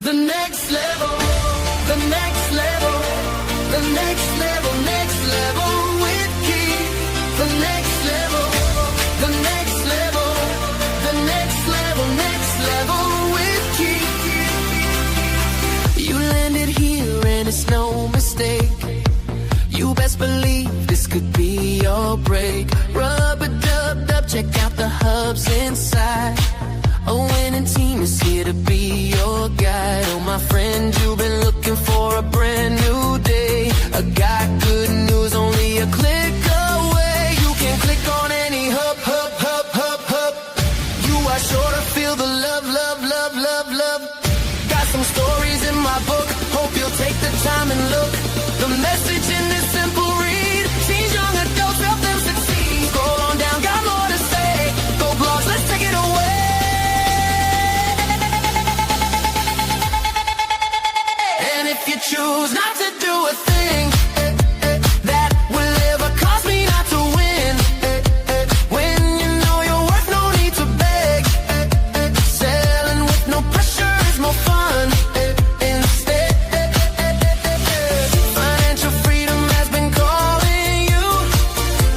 The next level, the next level, the next level, next level with Keith. The next level, the next level, the next level, next level with Keith. You landed here and it's no mistake. You best believe this could be your break. Rub-a-dub-dub, check out the hubs inside. A winning team is here to be your guide. Oh, my friend, you've been looking for a brand new day. I got good news, only a click away. You can click on any hub, hub, hub, hub, hub. You are sure to feel the love, love, love, love, love. Got some stories in my book, hope you'll take the time and look. The message in this simple read, teens, young adults, help them succeed. Scroll on down, got more to say. Go blogs, let's take it away. If you choose not to do a thing that will ever cause me not to win, when you know your worth, no need to beg. Selling with no pressure is more fun. Instead, financial freedom has been calling you.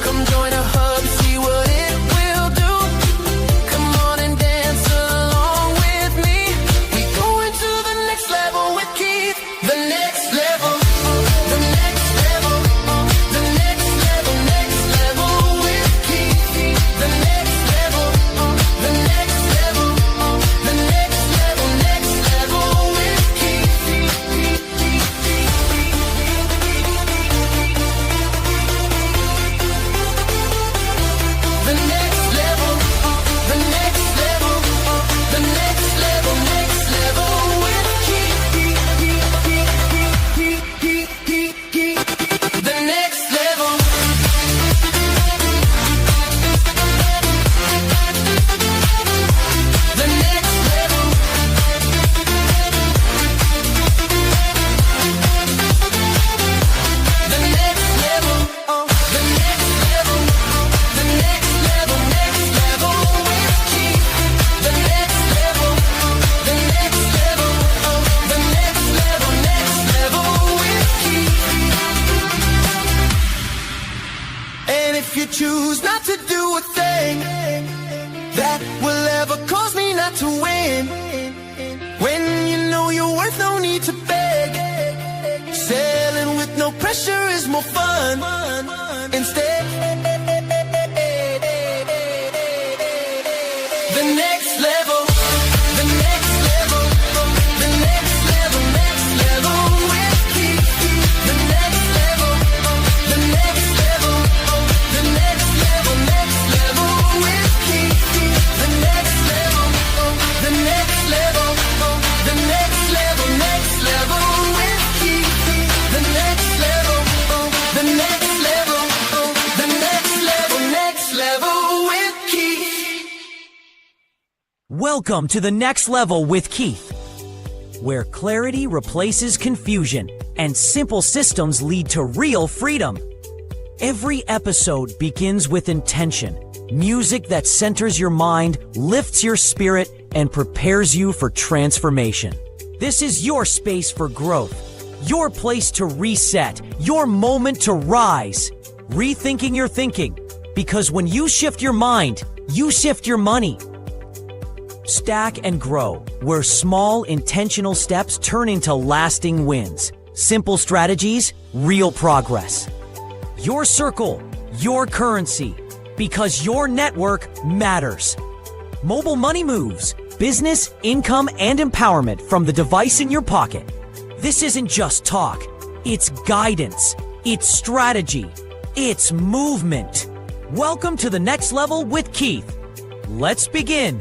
Come join a hub, see what it will do. Come on and dance along with me. We go into the next level with Keith. The next level, the next level, the next level, next level with Keith. The next level, the next level, the next level, next level with Keith. The next level, the next level, the next level, next level with Keith. The next level. The next level. The next level. The next level. The next level. Next level with Keith. The next level. The next level. The next level. Next level with Keith. And if you choose not to do a thing that will ever cause me not to win, when you know your worth, no need to beg. Sailing with no pressure is more fun. Instead, the next level, the next level, the next level, next level with Keith. The next level, the next level, the next level, next level with Keith. The next level, the next level, the next level, next level with Keith. The next level, the next level, the next level, next level with Keith. Welcome to the Next Level with Keith, where clarity replaces confusion and simple systems lead to real freedom. Every episode begins with intention, music that centers your mind, lifts your spirit, and prepares you for transformation. This is your space for growth, your place to reset, your moment to rise. Rethinking your thinking, because when you shift your mind, you shift your money. Stack and grow, where small intentional steps turn into lasting wins. Simple strategies, real progress. Your circle, your currency, because your network matters. Mobile money moves, business, income, and empowerment from the device in your pocket. This isn't just talk, it's guidance, it's strategy, it's movement. Welcome to the Next Level with Keith. Let's begin.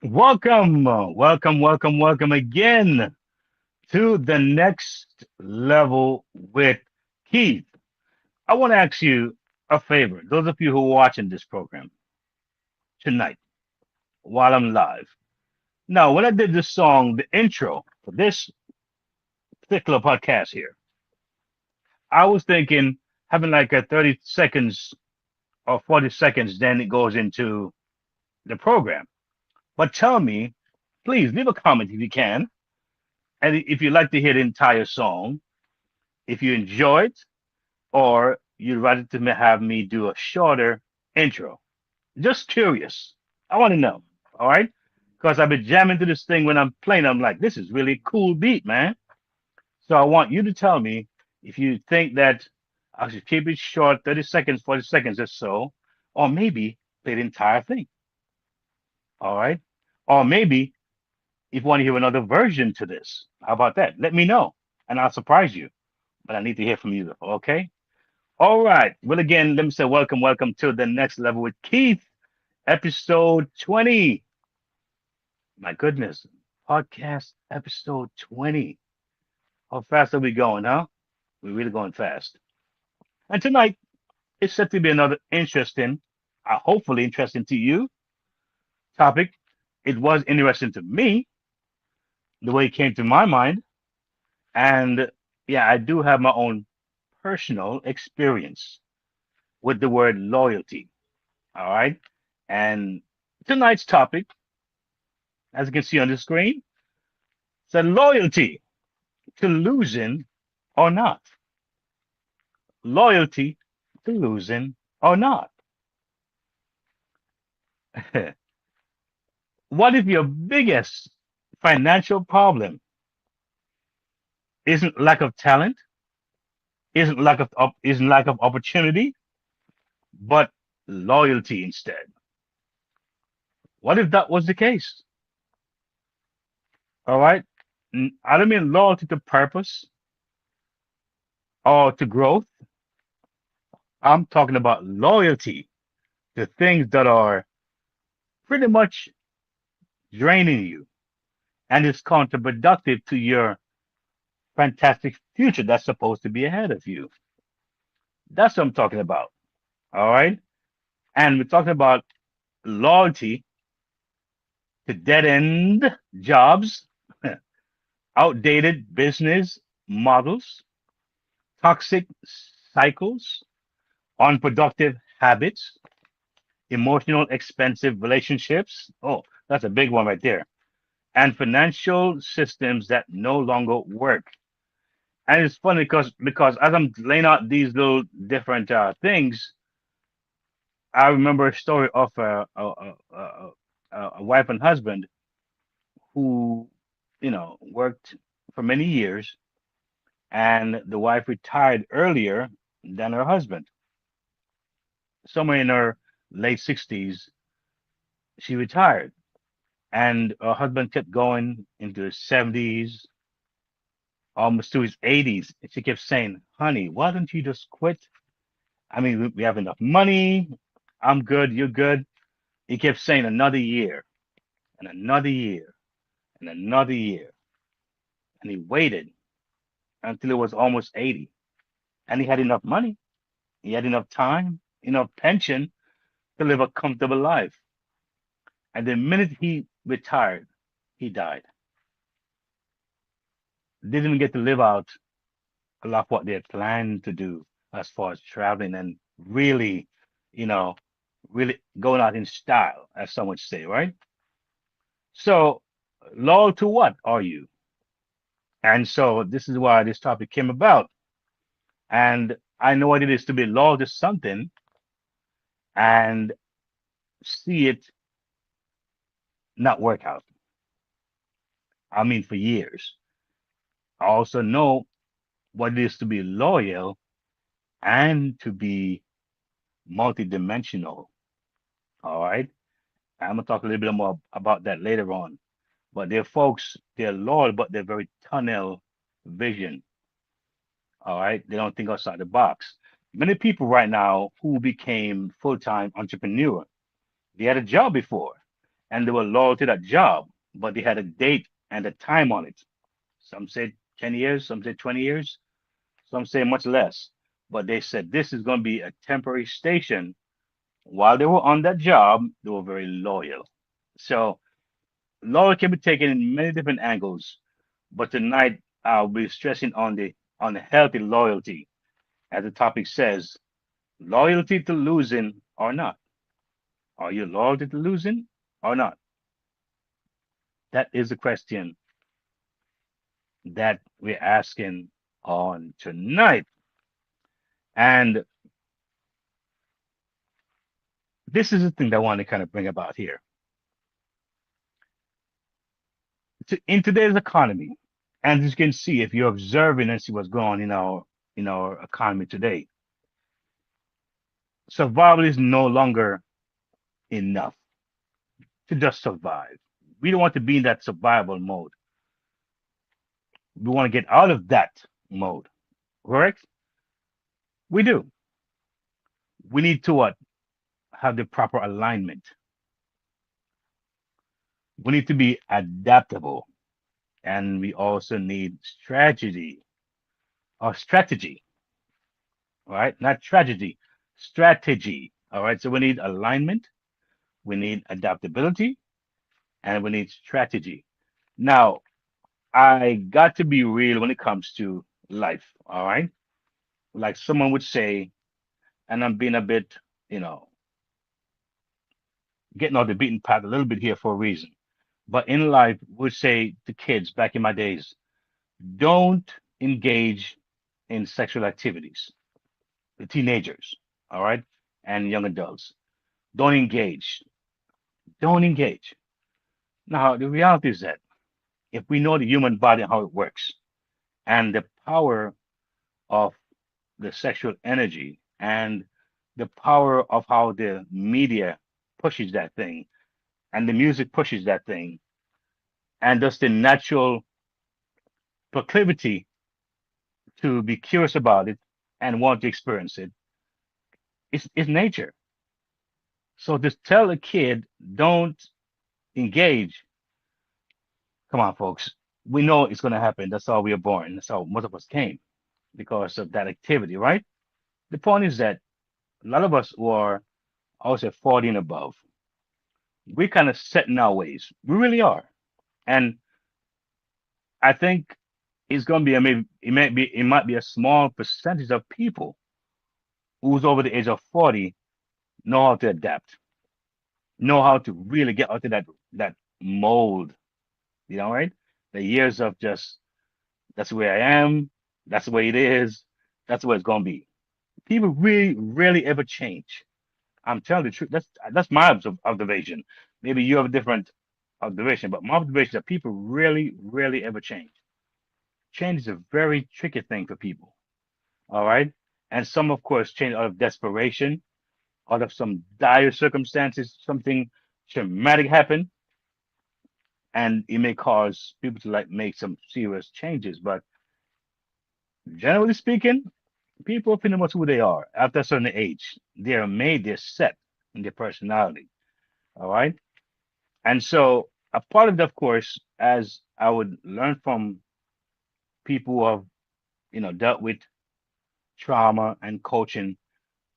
Welcome again to the Next Level with Keith. I want to ask you a favor. Those of you who are watching this program tonight while I'm live. Now, when I did this song, the intro for this particular podcast here, I was thinking having like a 30 seconds or 40 seconds, then it goes into the program. But tell me, please leave a comment if you can. And if you'd like to hear the entire song, if you enjoy it, or you'd rather to have me do a shorter intro. Just curious. I want to know. All right. Because I've been jamming to this thing when I'm playing. I'm like, this is really cool beat, man. So I want you to tell me if you think that I should keep it short, 30 seconds, 40 seconds or so, or maybe play the entire thing. All right. Or maybe if you want to hear another version to this, how about that? Let me know and I'll surprise you. But I need to hear from you. Okay. All right. Well, again, let me say welcome to the next level with Keith, episode 20. My goodness, podcast episode 20. How fast are we going, huh? We're really going fast. And tonight, it's set to be another interesting, hopefully interesting to you, topic. It was interesting to me, the way it came to my mind. And yeah, I do have my own personal experience with the word loyalty. All right. And tonight's topic, as you can see on the screen, said loyalty to losing or not. Loyalty to losing or not. What if your biggest financial problem isn't lack of talent, isn't lack of opportunity, but loyalty instead? What if that was the case? All right. I don't mean loyalty to purpose or to growth. I'm talking about loyalty to things that are pretty much draining you and is counterproductive to your fantastic future that's supposed to be ahead of you. That's what I'm talking about. All right. And we're talking about loyalty to dead end jobs, outdated business models, toxic cycles, unproductive habits, emotional expensive relationships. Oh, that's a big one right there. And financial systems that no longer work. And it's funny because as I'm laying out these little different things, I remember a story of a wife and husband who, worked for many years, and the wife retired earlier than her husband. Somewhere in her late 60s, she retired, and her husband kept going into his 70s, almost to his 80s. And she kept saying, "Honey, why don't you just quit? I mean, we have enough money. I'm good. You're good." He kept saying another year and another year and another year. And he waited until it was almost 80. And he had enough money. He had enough time, enough pension to live a comfortable life. And the minute he retired, he died. Didn't even get to live out a lot of what they had planned to do as far as traveling and really, you know, really going out in style, as some would say, right? So, loyal to what are you? And so this is why this topic came about. And I know what it is to be loyal to something and see it not work out. I mean, for years. I also know what it is to be loyal and to be multidimensional. All right. I'm gonna talk a little bit more about that later on. But they're folks, they're loyal, but they're very tunnel vision. All right. They don't think outside the box. Many people right now who became full-time entrepreneur, they had a job before and they were loyal to that job, but they had a date and a time on it. Some said 10 years, some said 20 years, some say much less. But they said this is going to be a temporary station. While they were on that job, they were very loyal. So loyal can be taken in many different angles. But tonight I'll be stressing on the healthy loyalty, as the topic says, loyalty to losing or not? Are you loyal to losing or not? That is the question that we're asking on tonight. And this is the thing that I want to kind of bring about here. In today's economy, and as you can see, if you're observing and see what's going on in our economy today, survival is no longer enough to just survive. We don't want to be in that survival mode. We want to get out of that mode. Correct? We do. We need to what? Have the proper alignment. We need to be adaptable, and we also need strategy. All right, not tragedy, strategy. All right, so we need alignment, we need adaptability, and we need strategy. Now, I got to be real when it comes to life. All right, like someone would say, and I'm being a bit, you know, getting off the beaten path a little bit here for a reason. But in life, would say to kids back in my days, don't engage in sexual activities. The teenagers, all right, and young adults, don't engage. Don't engage. Now, the reality is that if we know the human body and how it works and the power of the sexual energy and the power of how the media pushes that thing and the music pushes that thing and just the natural proclivity to be curious about it and want to experience it, it's nature. So to tell a kid, don't engage, come on, folks. We know it's going to happen. That's how we are born. That's how most of us came because of that activity, right? The point is that a lot of us who are, I would say, 40 and above, we're kind of set in our ways. We really are. And I think it's going to be, maybe it might be a small percentage of people who's over the age of 40 know how to adapt, know how to really get out of that mold, right? The years of just that's the way I am, that's the way it is, that's the way it's gonna be. People really, rarely ever change. I'm telling the truth. That's my observation. Maybe you have a different observation, but my observation is that people really, rarely ever change. Change is a very tricky thing for people. All right. And some, of course, change out of desperation, out of some dire circumstances, something traumatic happen, and it may cause people to like make some serious changes. But generally speaking, people are pretty much who they are after a certain age. They're made, they're set in their personality. All right. And so a part of it, of course, as I would learn from people who have, dealt with trauma and coaching,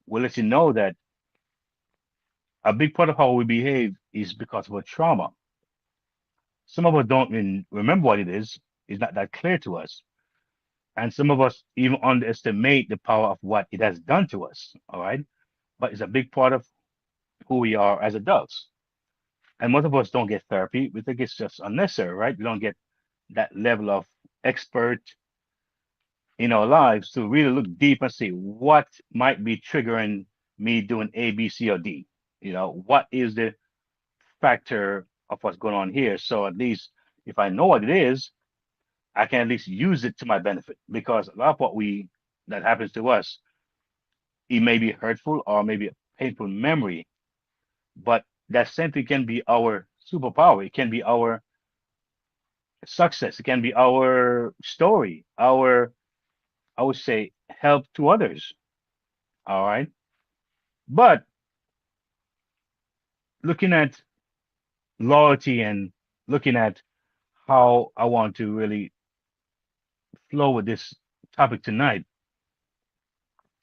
will let you know that a big part of how we behave is because of a trauma. Some of us don't even remember what it is. It's not that clear to us. And some of us even underestimate the power of what it has done to us. All right. But it's a big part of who we are as adults. And most of us don't get therapy. We think it's just unnecessary, right? We don't get that level of expert in our lives to really look deep and see what might be triggering me doing A, B, C, or D. What is the factor of what's going on here? So at least if I know what it is, I can at least use it to my benefit because a lot of what that happens to us, it may be hurtful or maybe a painful memory, but that simply can be our superpower. It can be our success. It can be our story, I would say, help to others. All right. But looking at loyalty and looking at how I want to really flow with this topic tonight,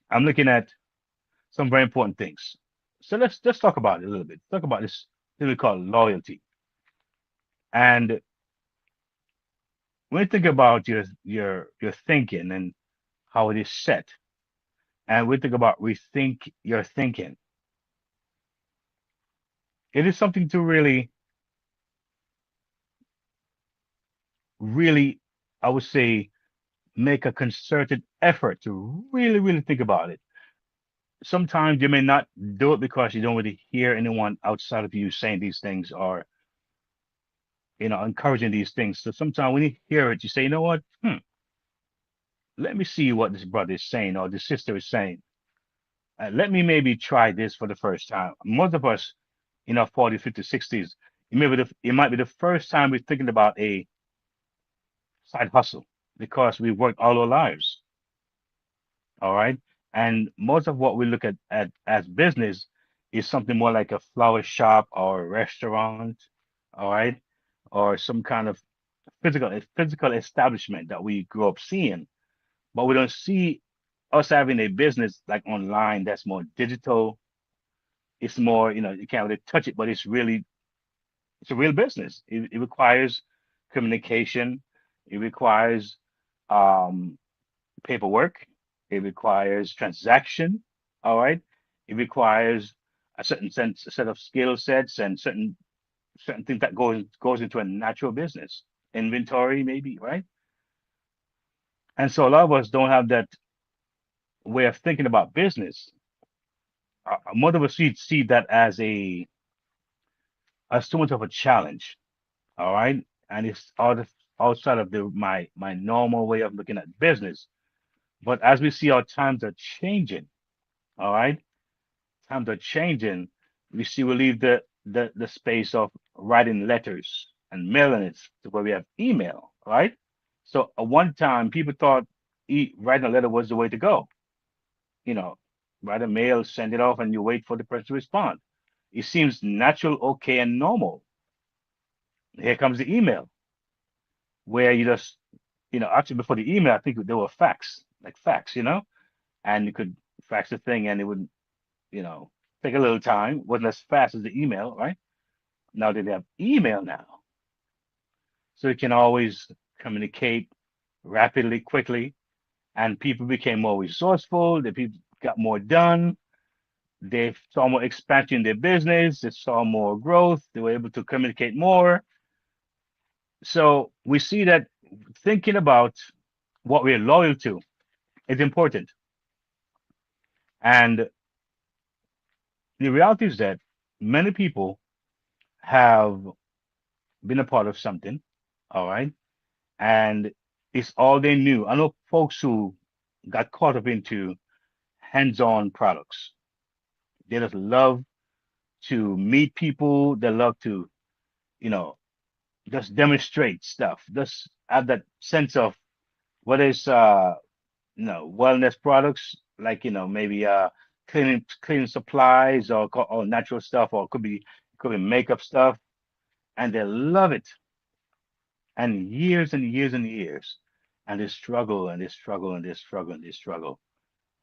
I'm looking at some very important things. So let's talk about it a little bit. Talk about this thing we call loyalty. And when you think about your thinking and how it is set, and we think about rethink your thinking, It is something to really, really, I would say, make a concerted effort to really, really think about it. Sometimes you may not do it because you don't really hear anyone outside of you saying these things or, encouraging these things. So sometimes when you hear it, you say, you know what? Let me see what this brother is saying or this sister is saying. Let me maybe try this for the first time. Most of us in our 40s, 50s, 60s, it might be the first time we're thinking about a side hustle because we worked all our lives. All right. And most of what we look at as business is something more like a flower shop or a restaurant. All right. Or some kind of physical establishment that we grew up seeing. But we don't see us having a business like online that's more digital. It's more, you can't really touch it, but it's a real business. It requires communication. It requires um, paperwork. It requires transaction. All right. It requires a set of skill sets and certain things that goes into a natural business. Inventory, maybe, right? And so a lot of us don't have that way of thinking about business. Most of us see that as too much of a challenge. All right. And it's outside of my normal way of looking at business. But as we see our times are changing, all right, times are changing, we leave the space of writing letters and mailing it to where we have email, right? So at one time people thought writing a letter was the way to go. You know, write a mail, send it off, and you wait for the person to respond. It seems natural, okay, and normal. Here comes the email, where you just, actually before the email, I think there were fax, and you could fax the thing and it would, you know, take a little time. Wasn't as fast as the email, right? Now they have email now. So you can always communicate rapidly, quickly, and people became more resourceful. The people got more done. They saw more expansion in their business. They saw more growth. They were able to communicate more. So we see that thinking about what we're loyal to is important. And the reality is that many people have been a part of something, all right, and it's all they knew. I know folks who got caught up into hands-on products. They just love to meet people. They love to, you know, just demonstrate stuff. Just have that sense of whether it's wellness products like maybe cleaning supplies or natural stuff, or it could be makeup stuff, and they love it. And years and years and years, and they struggle and they struggle and they struggle and they struggle,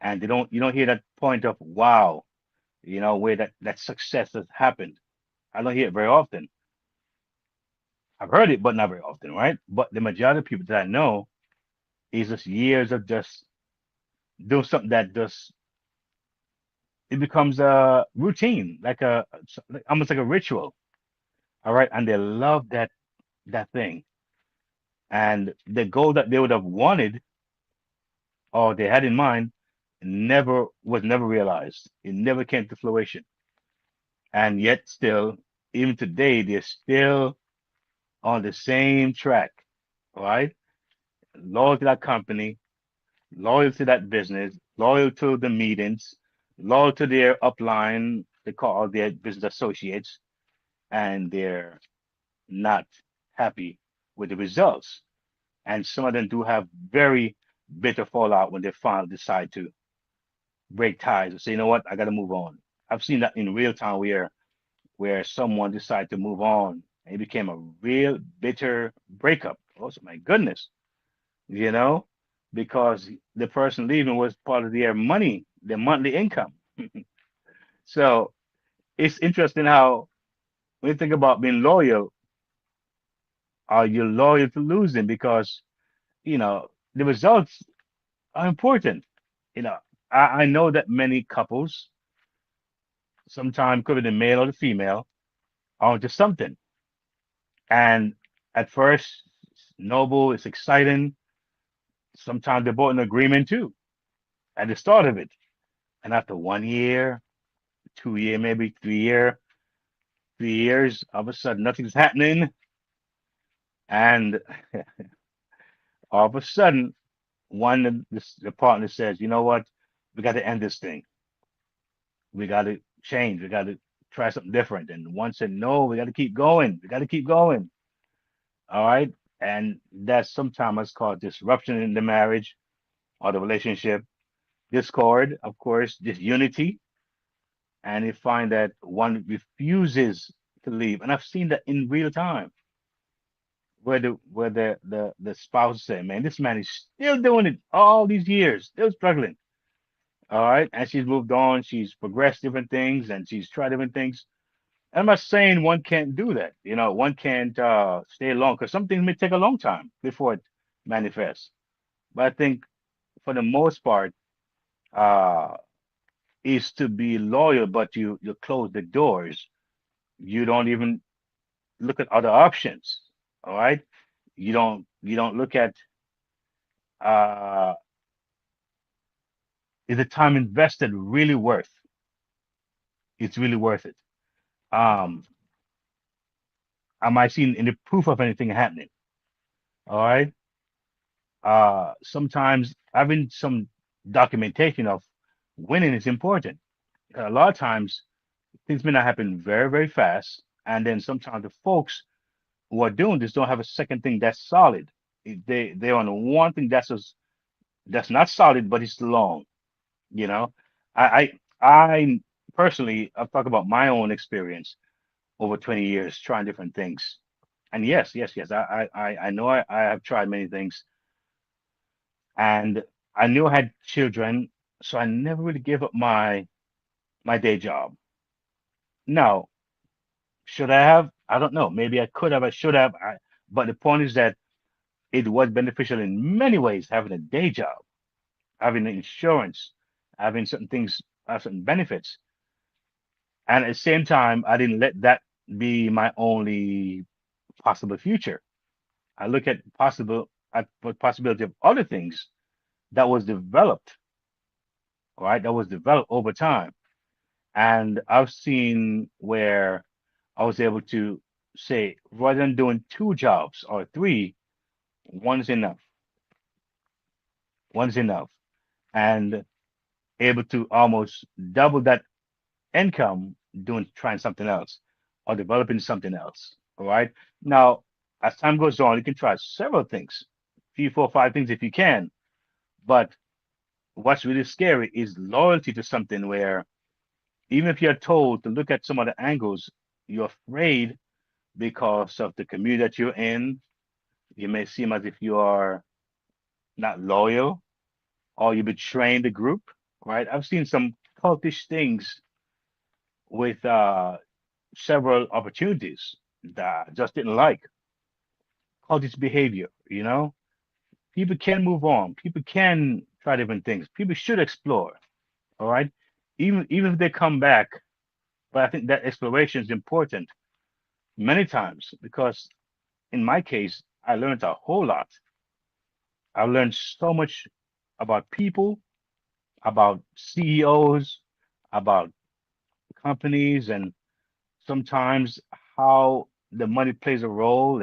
and they don't you don't hear that point of wow, where that success has happened. I don't hear it very often. I've heard it, but not very often, right? But the majority of people that I know is just years of just doing something that just it becomes a routine, like almost like a ritual. All right, and they love that thing, and the goal that they would have wanted or they had in mind never realized. It never came to fruition, and yet still, even today, they're still on the same track, right? Loyal to that company, loyal to that business, loyal to the meetings, loyal to their upline, they call their business associates, and they're not happy with the results. And some of them do have very bitter fallout when they finally decide to break ties and say, you know what, I got to move on. I've seen that in real time where someone decided to move on. And it became a real bitter breakup. Oh my goodness, you know, because the person leaving was part of their money, their monthly income. So it's interesting how when you think about being loyal, are you loyal to losing? Because the results are important. You know, I know that many couples, sometimes could be the male or the female, onto something. And at first, it's noble, it's exciting. Sometimes they're both in agreement too at the start of it. And after 1 year, 2 year, maybe 3 years, all of a sudden nothing's happening. And all of a sudden, the partner says, you know what? We got to end this thing. We got to change. We got to try something different. And one said, no, we got to keep going. We got to keep going. All right. And that's sometimes called disruption in the marriage or the relationship, discord, of course, disunity. And you find that one refuses to leave. And I've seen that in real time where the spouse say, man, this man is still doing it all these years, still struggling. All right. And she's moved on, she's progressed different things and she's tried different things. I'm not saying one can't do that. One can't stay long because some things may take a long time before it manifests. But I think for the most part, uh, is to be loyal, but you close the doors. You don't even look at other options. All right. You don't look at uh, is the time invested really worth? It's really worth it. Um, am I seeing any proof of anything happening? All right. Sometimes having some documentation of winning is important. A lot of times things may not happen very, very fast. And then sometimes the folks who are doing this don't have a second thing that's solid. They're on one thing that's not solid, but it's long. You know, I personally I've talked about my own experience over 20 years trying different things. And yes, yes, yes, I know I have tried many things, and I knew I had children, so I never really gave up my day job. Now, should I have? I don't know. Maybe I could have. I should have. But the point is that it was beneficial in many ways having a day job, having insurance, having certain things, have certain benefits. And at the same time, I didn't let that be my only possible future. I look at the possibility of other things that was developed, right? That was developed over time. And I've seen where I was able to say, rather than doing two jobs or three, one's enough. One's enough. And able to almost double that income doing trying something else or developing something else. All right. Now, as time goes on, you can try several things, three, four, five things if you can. But what's really scary is loyalty to something where even if you're told to look at some other angles, you're afraid because of the community that you're in. You may seem as if you are not loyal or you're betraying the group, right? I've seen some cultish things with several opportunities that I just didn't like. Cultish behavior, People can move on. People can try different things. People should explore, all right? Even if they come back, but I think that exploration is important many times because in my case, I learned a whole lot. I learned so much about people, about CEOs, about companies, and sometimes how the money plays a role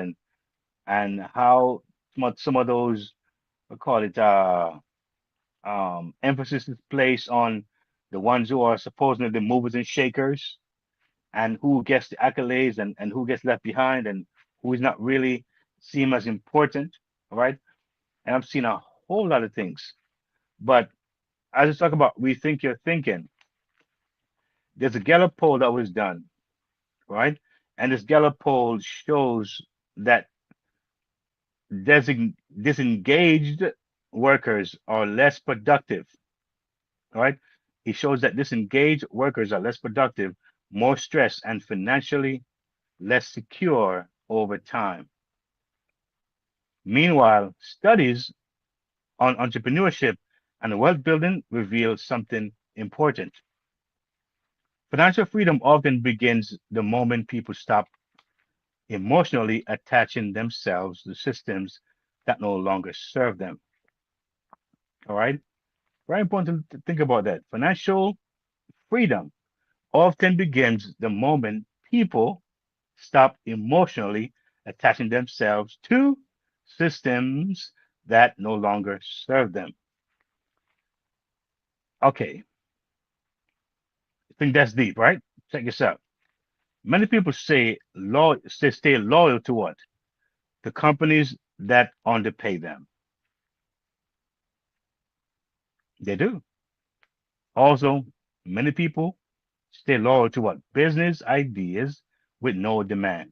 and how some of those I call it emphasis is placed on the ones who are supposedly the movers and shakers and who gets the accolades and who gets left behind and who is not really seen as important. All right. And I've seen a whole lot of things. But as I talk about rethink your thinking, there's a Gallup poll that was done, right? And this Gallup poll shows that disengaged workers are less productive, right? It shows that disengaged workers are less productive, more stressed, and financially less secure over time. Meanwhile, studies on entrepreneurship and wealth building reveal something important. Financial freedom often begins the moment people stop emotionally attaching themselves to systems that no longer serve them. All right. Very important to think about that. Financial freedom often begins the moment people stop emotionally attaching themselves to systems that no longer serve them. Okay, I think that's deep, right? Check this out. Many people stay loyal to what? The companies that underpay them. They do. Also, many people stay loyal to what? Business ideas with no demand.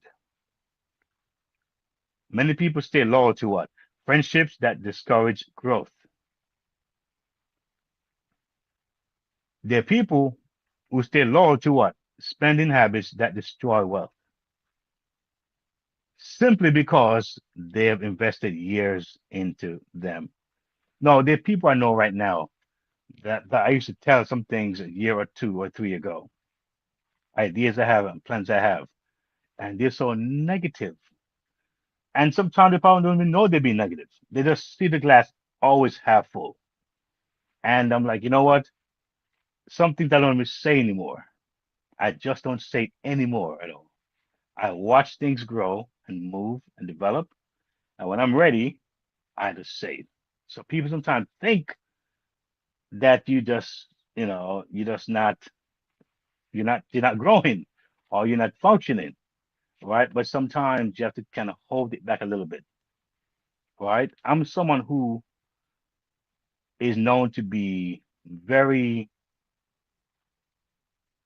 Many people stay loyal to what? Friendships that discourage growth. There are people who stay loyal to what? Spending habits that destroy wealth simply because they have invested years into them. No, there are people I know right now that I used to tell some things a year or two or three ago, ideas I have and plans I have, and they're so negative. And sometimes they probably don't even know they're being negative. They just see the glass always half full. And I'm like, you know what? Some things I don't even say anymore. I just don't say it anymore at all. I watch things grow and move and develop. And when I'm ready, I just say it. So people sometimes think that you're not growing or you're not functioning, right? But sometimes you have to kind of hold it back a little bit, right? I'm someone who is known to be very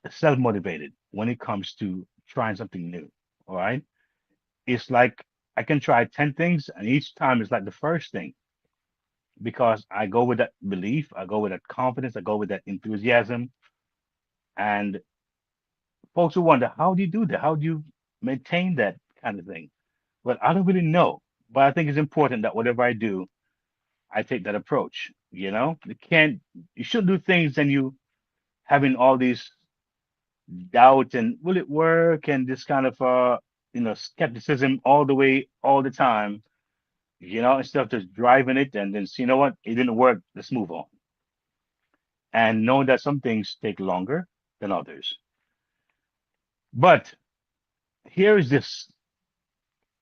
self-motivated when it comes to trying something new. All right. It's like I can try 10 things and each time it's like the first thing because I go with that belief, I go with that confidence, I go with that enthusiasm. And folks will wonder, how do you do that? How do you maintain that kind of thing? Well, I don't really know, but I think it's important that whatever I do, I take that approach. You shouldn't do things and you having all these doubt and will it work and this kind of skepticism all the way all the time, instead of just driving it and then see, you know what, it didn't work, let's move on. And knowing that some things take longer than others. But here is this,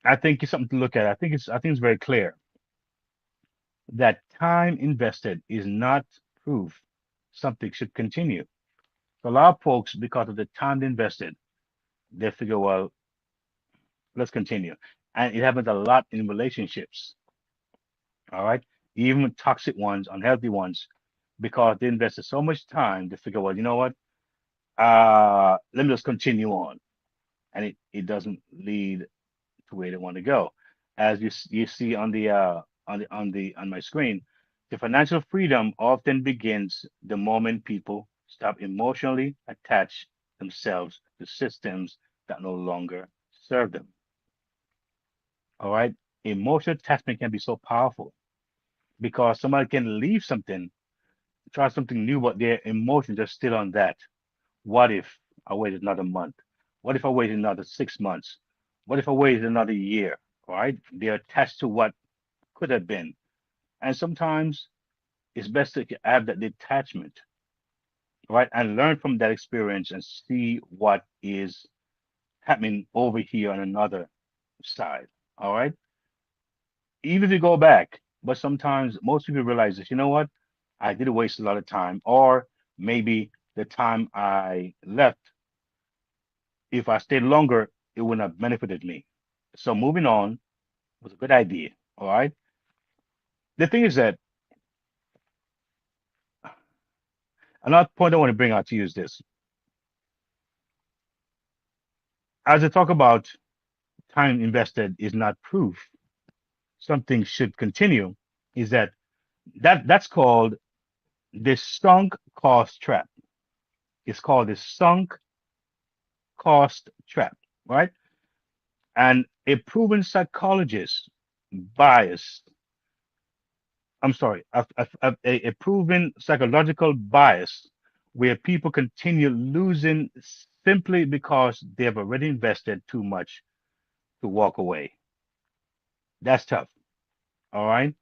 I think it's something to look at. I think it's very clear that time invested is not proof something should continue. So a lot of folks, because of the time they invested, they figure, well, let's continue. And it happens a lot in relationships. All right. Even toxic ones, unhealthy ones, because they invested so much time to figure, well, you know what? Let me just continue on. And it doesn't lead to where they want to go. As you see on my screen, the financial freedom often begins the moment people stop emotionally attach themselves to systems that no longer serve them. All right. Emotional attachment can be so powerful because somebody can leave something, try something new, but their emotions are still on that. What if I waited another month? What if I waited another 6 months? What if I waited another year? All right. They're attached to what could have been. And sometimes it's best to have that detachment, right? And learn from that experience and see what is happening over here on another side. All right. Even if you go back, but sometimes most people realize this, you know what? I did waste a lot of time, or maybe the time I left, if I stayed longer, it would not have benefited me. So moving on was a good idea. All right. The thing is that another point I want to bring out to you is this. As I talk about time invested is not proof something should continue, is that's called the sunk cost trap. It's called the sunk cost trap, right? And a proven psychologist bias, I'm sorry, a proven psychological bias where people continue losing simply because they have already invested too much to walk away. That's tough. All right.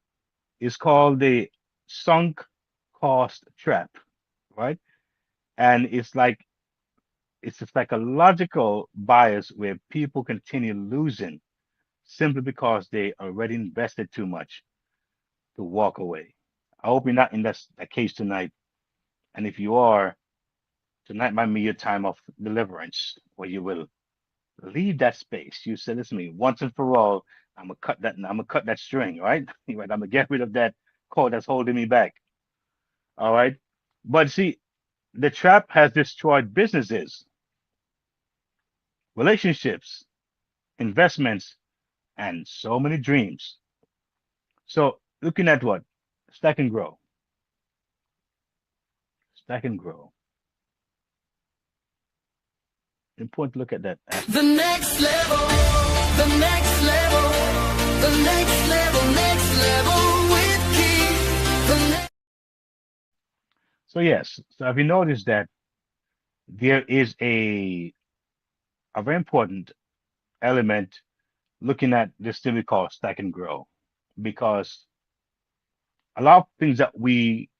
It's called the sunk cost trap, right? And it's a psychological bias where people continue losing simply because they already invested too much to walk away. I hope you're not in that case tonight. And if you are, tonight might be your time of deliverance, where you will leave that space. You said, listen to me, once and for all, I'm gonna cut that string, right? Right, I'm gonna get rid of that cord that's holding me back. All right. But see, the trap has destroyed businesses, relationships, investments, and so many dreams. So looking at what? Stack and grow. Stack and grow. Important to look at that The aspect. next level, the next level, the next level with Keith. So yes, so have you noticed that there is a very important element looking at this thing we call stack and grow, because a lot of things that we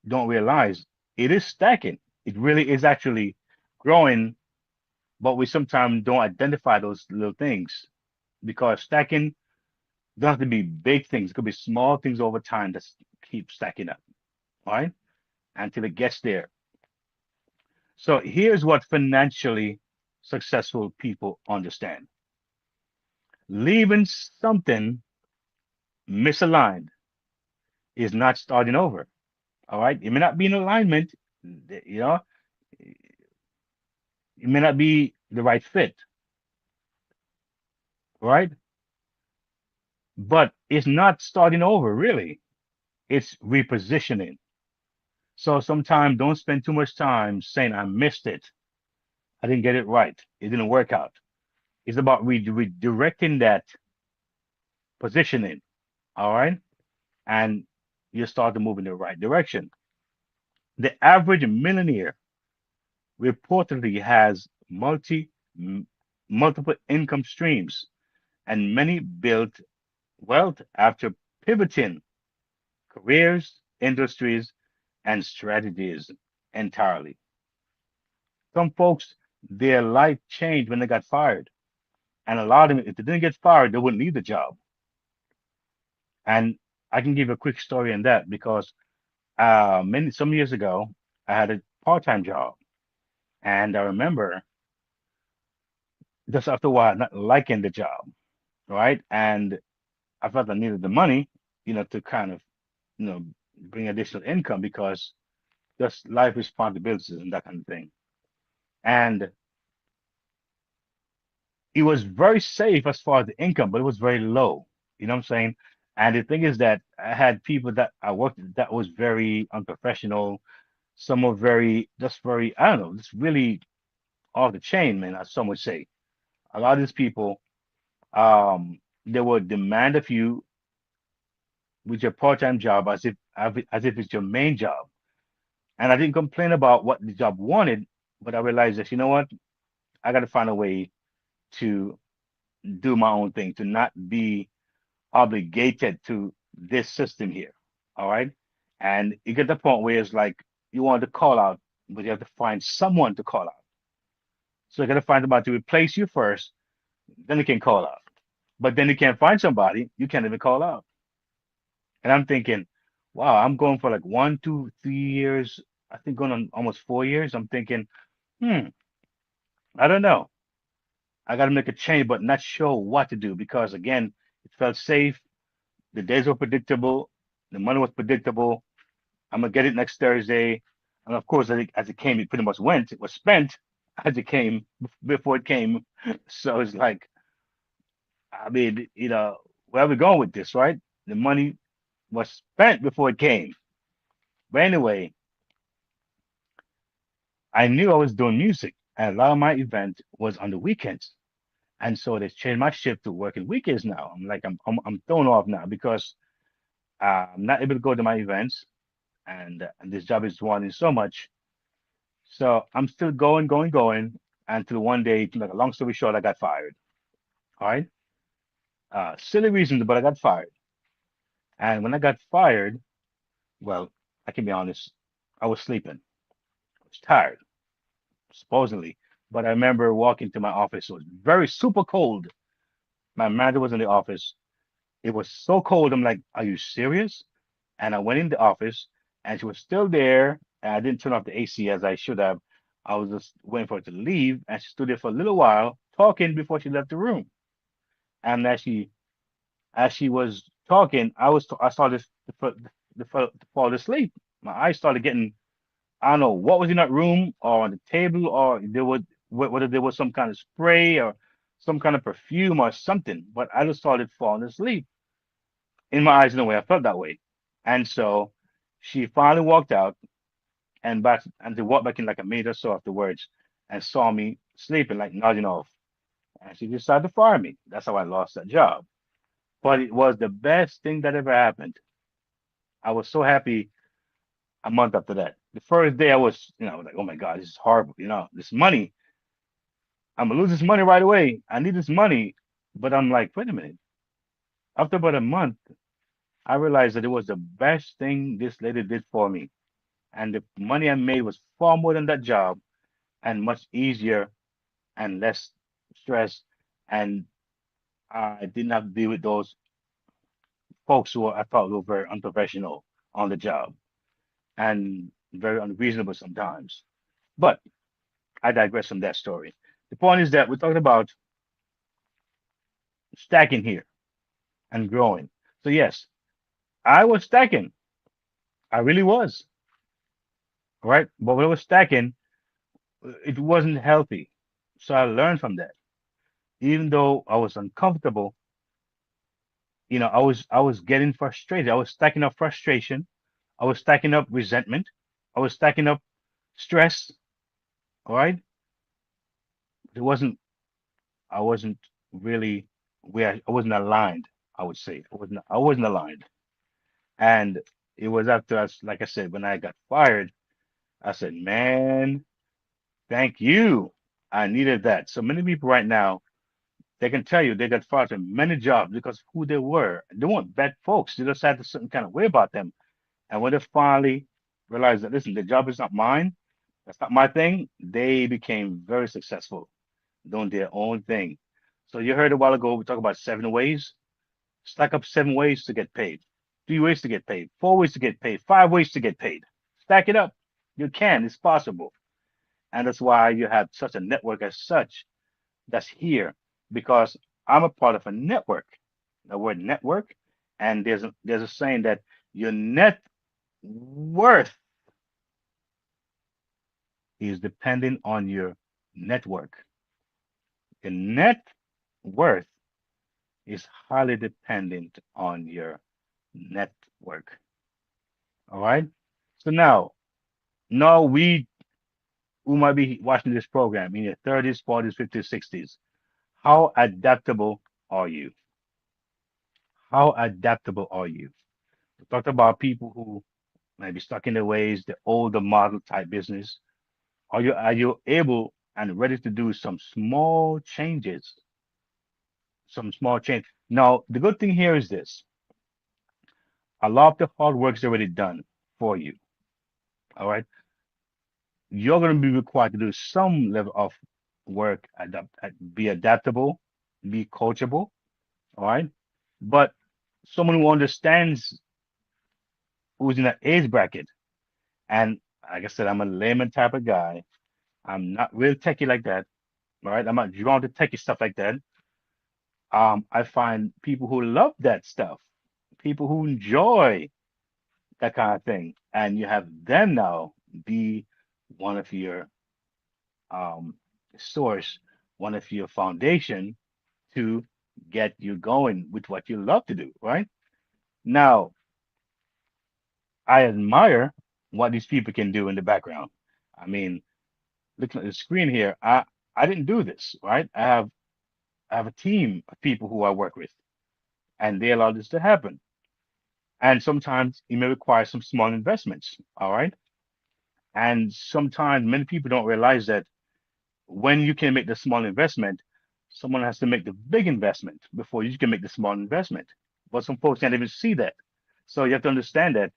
don't realize, it is stacking. It really is actually growing, but we sometimes don't identify those little things, because stacking don't have to be big things. It could be small things over time that keep stacking up, all right, until it gets there. So here's what financially successful people understand: leaving something misaligned is not starting over. All right. It may not be in alignment, you know, it may not be the right fit, right? But it's not starting over, really. It's repositioning. So sometimes don't spend too much time saying, I missed it. I didn't get it right. It didn't work out. It's about redirecting that positioning. All right. And you start to move in the right direction. The average millionaire reportedly has multiple income streams, and many built wealth after pivoting careers, industries, and strategies entirely. Some folks, their life changed when they got fired, and a lot of them, if they didn't get fired, they wouldn't leave the job. And I can give a quick story on that, because some years ago, I had a part-time job, and I remember just after a while not liking the job, right? And I felt I needed the money, to kind of, you know, bring additional income, because just life responsibilities and that kind of thing. And it was very safe as far as the income, but it was very low. You know what I'm saying? And the thing is that I had people that I worked with that was very unprofessional. Some were very, I don't know, just really off the chain, man, as some would say. A lot of these people, they would demand of you with your part-time job as if it's your main job. And I didn't complain about what the job wanted, but I realized that, you know what, I got to find a way to do my own thing, to not be obligated to this system here. All right. And you get the point where it's like you want to call out, but you have to find someone to call out. So you got to find somebody to replace you first, then you can call out. But then you can't find somebody, you can't even call out. And I'm thinking, wow, I'm going for like 1, 2, 3 years. I think going on almost 4 years. I'm thinking, hmm, I don't know. I got to make a change, but not sure what to do, because again, it felt safe. The days were predictable. The money was predictable. I'm gonna get it next Thursday, and of course, as it came, it pretty much went. It was spent as it came before it came. So it's like, I mean, where are we going with this, right? The money was spent before it came. But anyway, I knew I was doing music, and a lot of my event was on the weekends. And so they changed my shift to working weekends now. I'm like, I'm thrown off now, because I'm not able to go to my events, and this job is wanting so much. So I'm still going, going, going until one day, to make a long story short, I got fired. All right. Silly reasons, but I got fired. And when I got fired, well, I can be honest, I was sleeping. I was tired, supposedly. But I remember walking to my office. It was very super cold. My manager was in the office. It was so cold. I'm like, are you serious? And I went in the office and she was still there. And I didn't turn off the AC as I should have. I was just waiting for her to leave. And she stood there for a little while talking before she left the room. And as she was talking, I started to fall asleep. My eyes started getting, I don't know what was in that room or on the table, or there was whether there was some kind of spray or some kind of perfume or something. But I just started falling asleep in my eyes in a way. I felt that way. And so she finally walked out and they walked back in like a minute or so afterwards and saw me sleeping, like nodding off. And she decided to fire me. That's how I lost that job. But it was the best thing that ever happened. I was so happy a month after that. The first day I was, like, oh my God, this is horrible. This money, I'm gonna lose this money right away. I need this money. But I'm like, wait a minute. After about a month, I realized that it was the best thing this lady did for me. And the money I made was far more than that job and much easier and less stress. And I didn't have to deal with those folks I thought were very unprofessional on the job and very unreasonable sometimes. But I digress from that story. The point is that we're talking about stacking here and growing. So, yes, I was stacking. I really was, right? But when I was stacking, it wasn't healthy. So I learned from that. Even though I was uncomfortable, I was getting frustrated. I was stacking up frustration. I was stacking up resentment. I was stacking up stress. All right. It wasn't, I wasn't really where I wasn't aligned, I would say. I wasn't aligned. And it was after us, like I said, when I got fired, I said, man, thank you. I needed that. So many people right now, they can tell you they got fired from many jobs because of who they were. They weren't bad folks. They just had a certain kind of way about them. And when they finally realized that, listen, the job is not mine, that's not my thing, they became very successful doing their own thing. So you heard a while ago, we talked about 7 ways. Stack up 7 ways to get paid, 3 ways to get paid, 4 ways to get paid, 5 ways to get paid. Stack it up. You can, it's possible. And that's why you have such a network as such that's here because I'm a part of a network. The word network, and there's a saying that your net worth is dependent on your network. Your net worth is highly dependent on your network. All right. So now we who might be watching this program in your 30s, 40s, 50s, 60s, how adaptable are you? How adaptable are you? We talked about people who might be stuck in their ways, the older model type business. Are you able and ready to do some small changes? Some small change. Now, the good thing here is this: a lot of the hard work is already done for you. All right, you're going to be required to do some level of work, be adaptable, be coachable. All right, but someone who understands who's in that age bracket, and like I said, I'm a layman type of guy. I'm not real techie like that. All right, I'm not drawn to techie stuff like that. I find people who love that stuff, people who enjoy that kind of thing, and you have them now be one of your um, source, one of your foundation to get you going with what you love to do, right? Now, I admire what these people can do in the background. I mean, looking at the screen here, I didn't do this, right? I have a team of people who I work with, and they allow this to happen. And sometimes it may require some small investments, all right? And sometimes many people don't realize that when you can make the small investment, someone has to make the big investment before you can make the small investment. But some folks can't even see that. So you have to understand that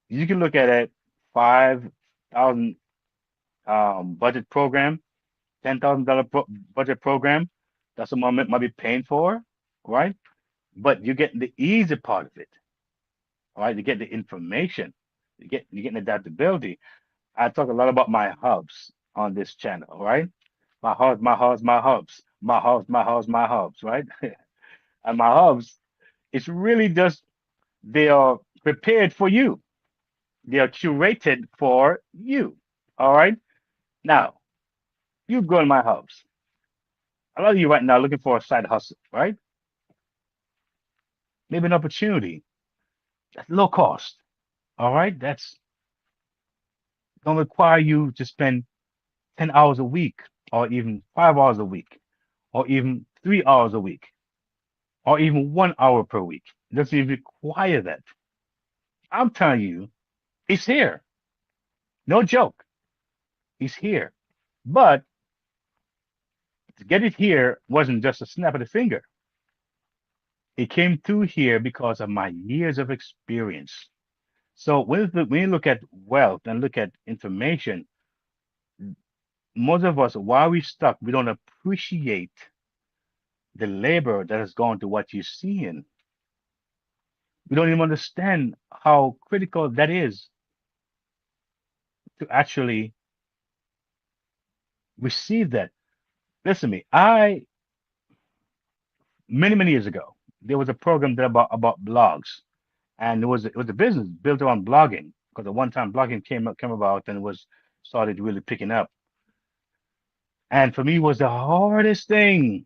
you can look at it 5,000 budget program, $10,000 budget program. That's what might be paying for, right? But you get the easy part of it, right? You get the information, you get adaptability. I talk a lot about my hubs on this channel, right? My hubs, my hubs, my hubs, my hubs, my hubs, my hubs, right? And my hubs, it's really just they are prepared for you. They are curated for you. All right. Now, you go in my hubs. A lot of you right now looking for a side hustle, right? Maybe an opportunity that's low cost. All right. That's going to require you to spend 10 hours a week, or even 5 hours a week, or even 3 hours a week, or even 1 hour per week. It doesn't even require that. I'm telling you, it's here. No joke. It's here. But to get it here wasn't just a snap of the finger. It came through here because of my years of experience. So when you look at wealth and look at information, most of us, while we stuck, we don't appreciate the labor that has gone to what you're seeing. We don't even understand how critical that is to actually receive that. Listen to me. I many years ago, there was a program that about blogs, and it was a business built around blogging because at one time blogging came about and was started really picking up. And for me, it was the hardest thing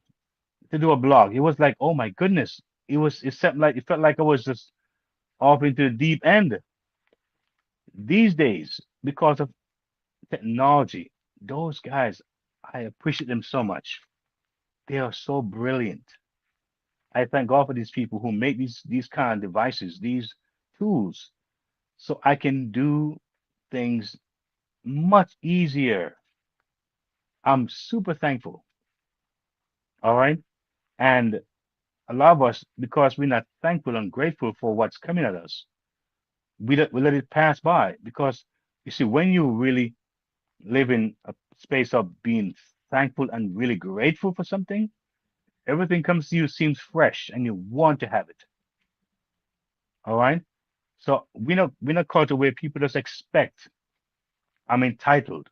to do a blog. It was like, oh my goodness, it felt like I was just off into the deep end. These days, because of technology, those guys, I appreciate them so much. They are so brilliant. I thank God for these people who make these kind of devices, these tools, so I can do things much easier. I'm super thankful. All right. And a lot of us, because we're not thankful and grateful for what's coming at us, we let it pass by. Because you see, when you really live in a space of being thankful and really grateful for something, everything comes to you seems fresh and you want to have it. All right. So we're not called to where people just expect I'm entitled,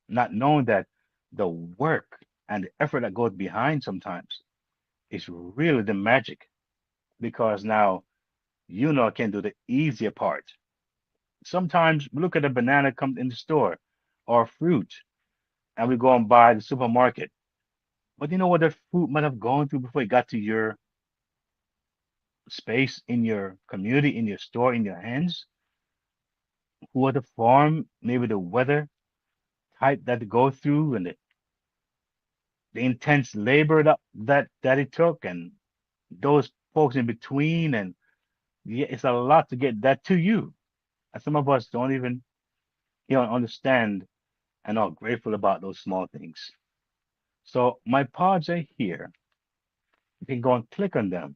not knowing that the work and the effort that goes behind sometimes is really the magic because now I can do the easier part. Sometimes we look at a banana come in the store or fruit and we go and buy the supermarket. But you know what that fruit might have gone through before it got to your space in your community, in your store, in your hands? Who are the farm, maybe the weather type that they go through and the intense labor that it took and those folks in between and yeah, it's a lot to get that to you. And some of us don't even understand and are grateful about those small things. So my pods are here. You can go and click on them.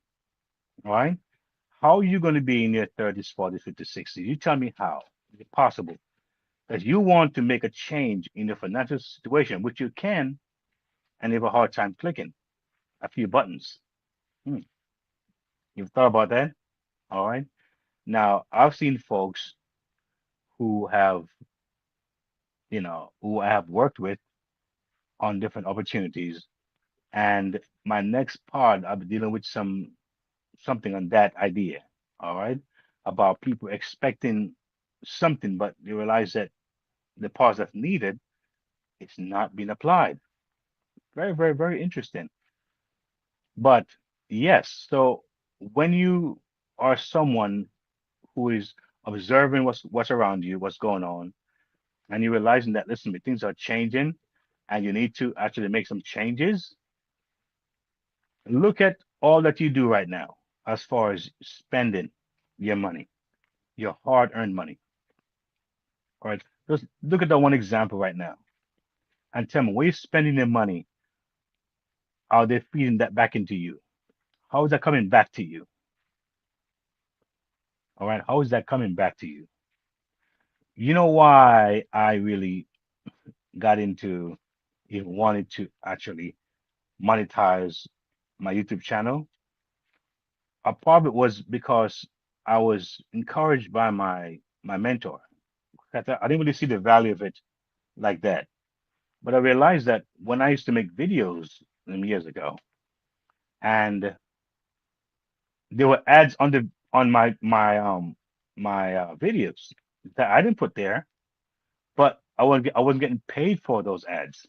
All right. How are you going to be in your 30s, 40s, 50s, 60s? You tell me how. Is it possible? That you want to make a change in your financial situation, which you can, and you have a hard time clicking a few buttons. Hmm. You've thought about that? All right. Now, I've seen folks who have, who I have worked with on different opportunities. And my next part, I'll be dealing with something on that idea. All right. About people expecting something, but they realize that the parts that's needed, it's not being applied. Very, very, very interesting. But yes, so when you are someone who is observing what's around you, what's going on, and you're realizing that listen, things are changing and you need to actually make some changes, look at all that you do right now as far as spending your money, your hard-earned money. All right. Just look at that one example right now and tell me where you're spending their money. Are they feeding that back into you? How is that coming back to you? All right. How is that coming back to you? You know why I really got into even wanted to actually monetize my YouTube channel? A part of it was because I was encouraged by my mentor. I didn't really see the value of it like that. But I realized that when I used to make videos years ago, and there were ads on the on my videos that I didn't put there, but I wasn't getting paid for those ads.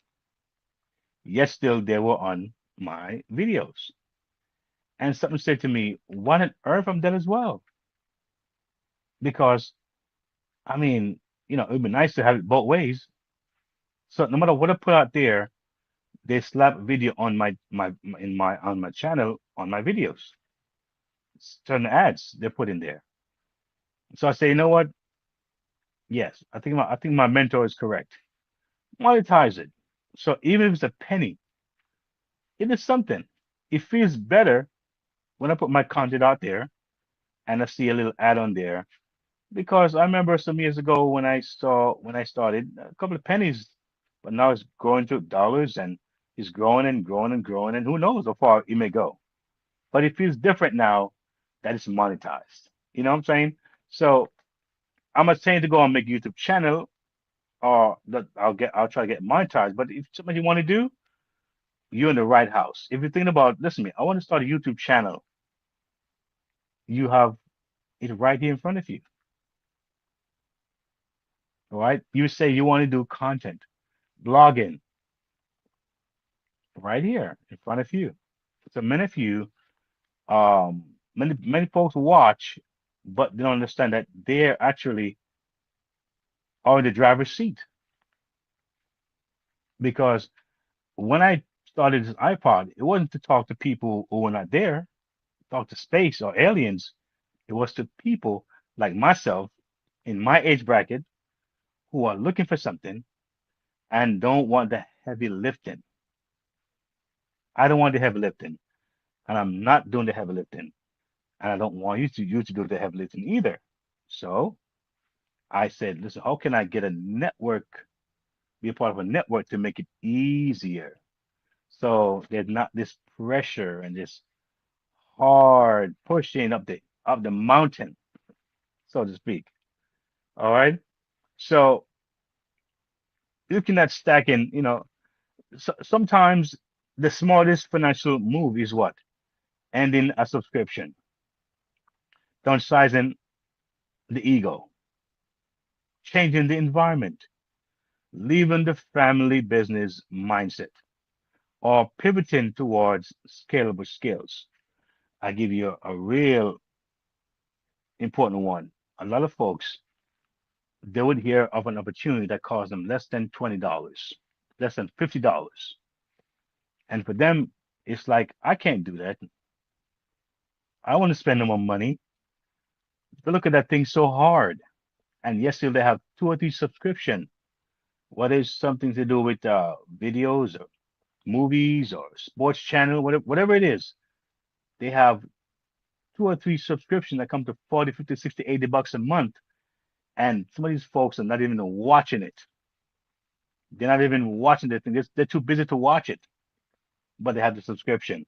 Yet still they were on my videos. And something said to me, why not earn from that as well? Because I mean, it'd be nice to have it both ways. So no matter what I put out there, they slap video on my on my channel on my videos. Certain ads they put in there. So I say, you know what? Yes, I think my mentor is correct. Monetize it. So even if it's a penny, it is something. It feels better when I put my content out there and I see a little ad on there. Because I remember some years ago when I started a couple of pennies, but now it's growing to dollars and it's growing and growing and growing, and who knows how far it may go. But it feels different now that it's monetized. You know what I'm saying? So I'm not saying to go and make a YouTube channel or that I'll try to get monetized. But if something you want to do, you're in the right house. If you're thinking about, listen to me, I want to start a YouTube channel, you have it right here in front of you. All right. You say you want to do content, blogging, right here in front of you. So many of you, many folks watch, but they don't understand that they're actually are in the driver's seat. Because when I started this iPod, it wasn't to talk to people who were not there, talk to space or aliens. It was to people like myself in my age bracket who are looking for something and don't want the heavy lifting. I don't want the heavy lifting, and I'm not doing the heavy lifting, and I don't want you to do the heavy lifting either. So I said, listen, how can I get a network, be a part of a network to make it easier? So there's not this pressure and this hard pushing up the mountain, so to speak. All right. So looking at stacking, sometimes the smartest financial move is what? Ending a subscription, downsizing the ego, changing the environment, leaving the family business mindset, or pivoting towards scalable skills. I give you a real important one. A lot of folks, they would hear of an opportunity that costs them less than $20, less than $50. And for them, it's like, I can't do that. I want to spend no more money. They look at that thing so hard. And yes, still they have two or three subscription, whether it's something to do with videos or movies or sports channel, whatever it is. They have two or three subscriptions that come to 40, 50, 60, $80 a month. And some of these folks are not even watching it. They're not even watching the thing. They're too busy to watch it, but they have the subscription.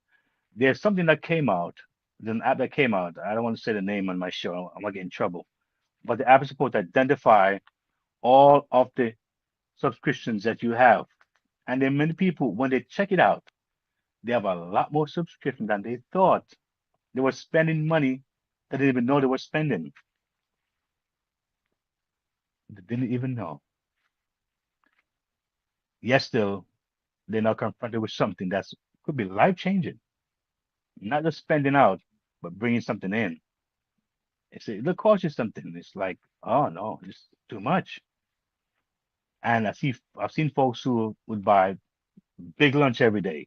There's something that came out. There's an app that came out. I don't want to say the name on my show. I'm gonna get in trouble. But the app is supposed to identify all of the subscriptions that you have. And then many people, when they check it out, they have a lot more subscriptions than they thought. They were spending money that they didn't even know they were spending. They didn't even know. Yet still, they're now confronted with something that's could be life changing. Not just spending out, but bringing something in. It'll cost you something. It's like, oh no, it's too much. And I've seen folks who would buy big lunch every day,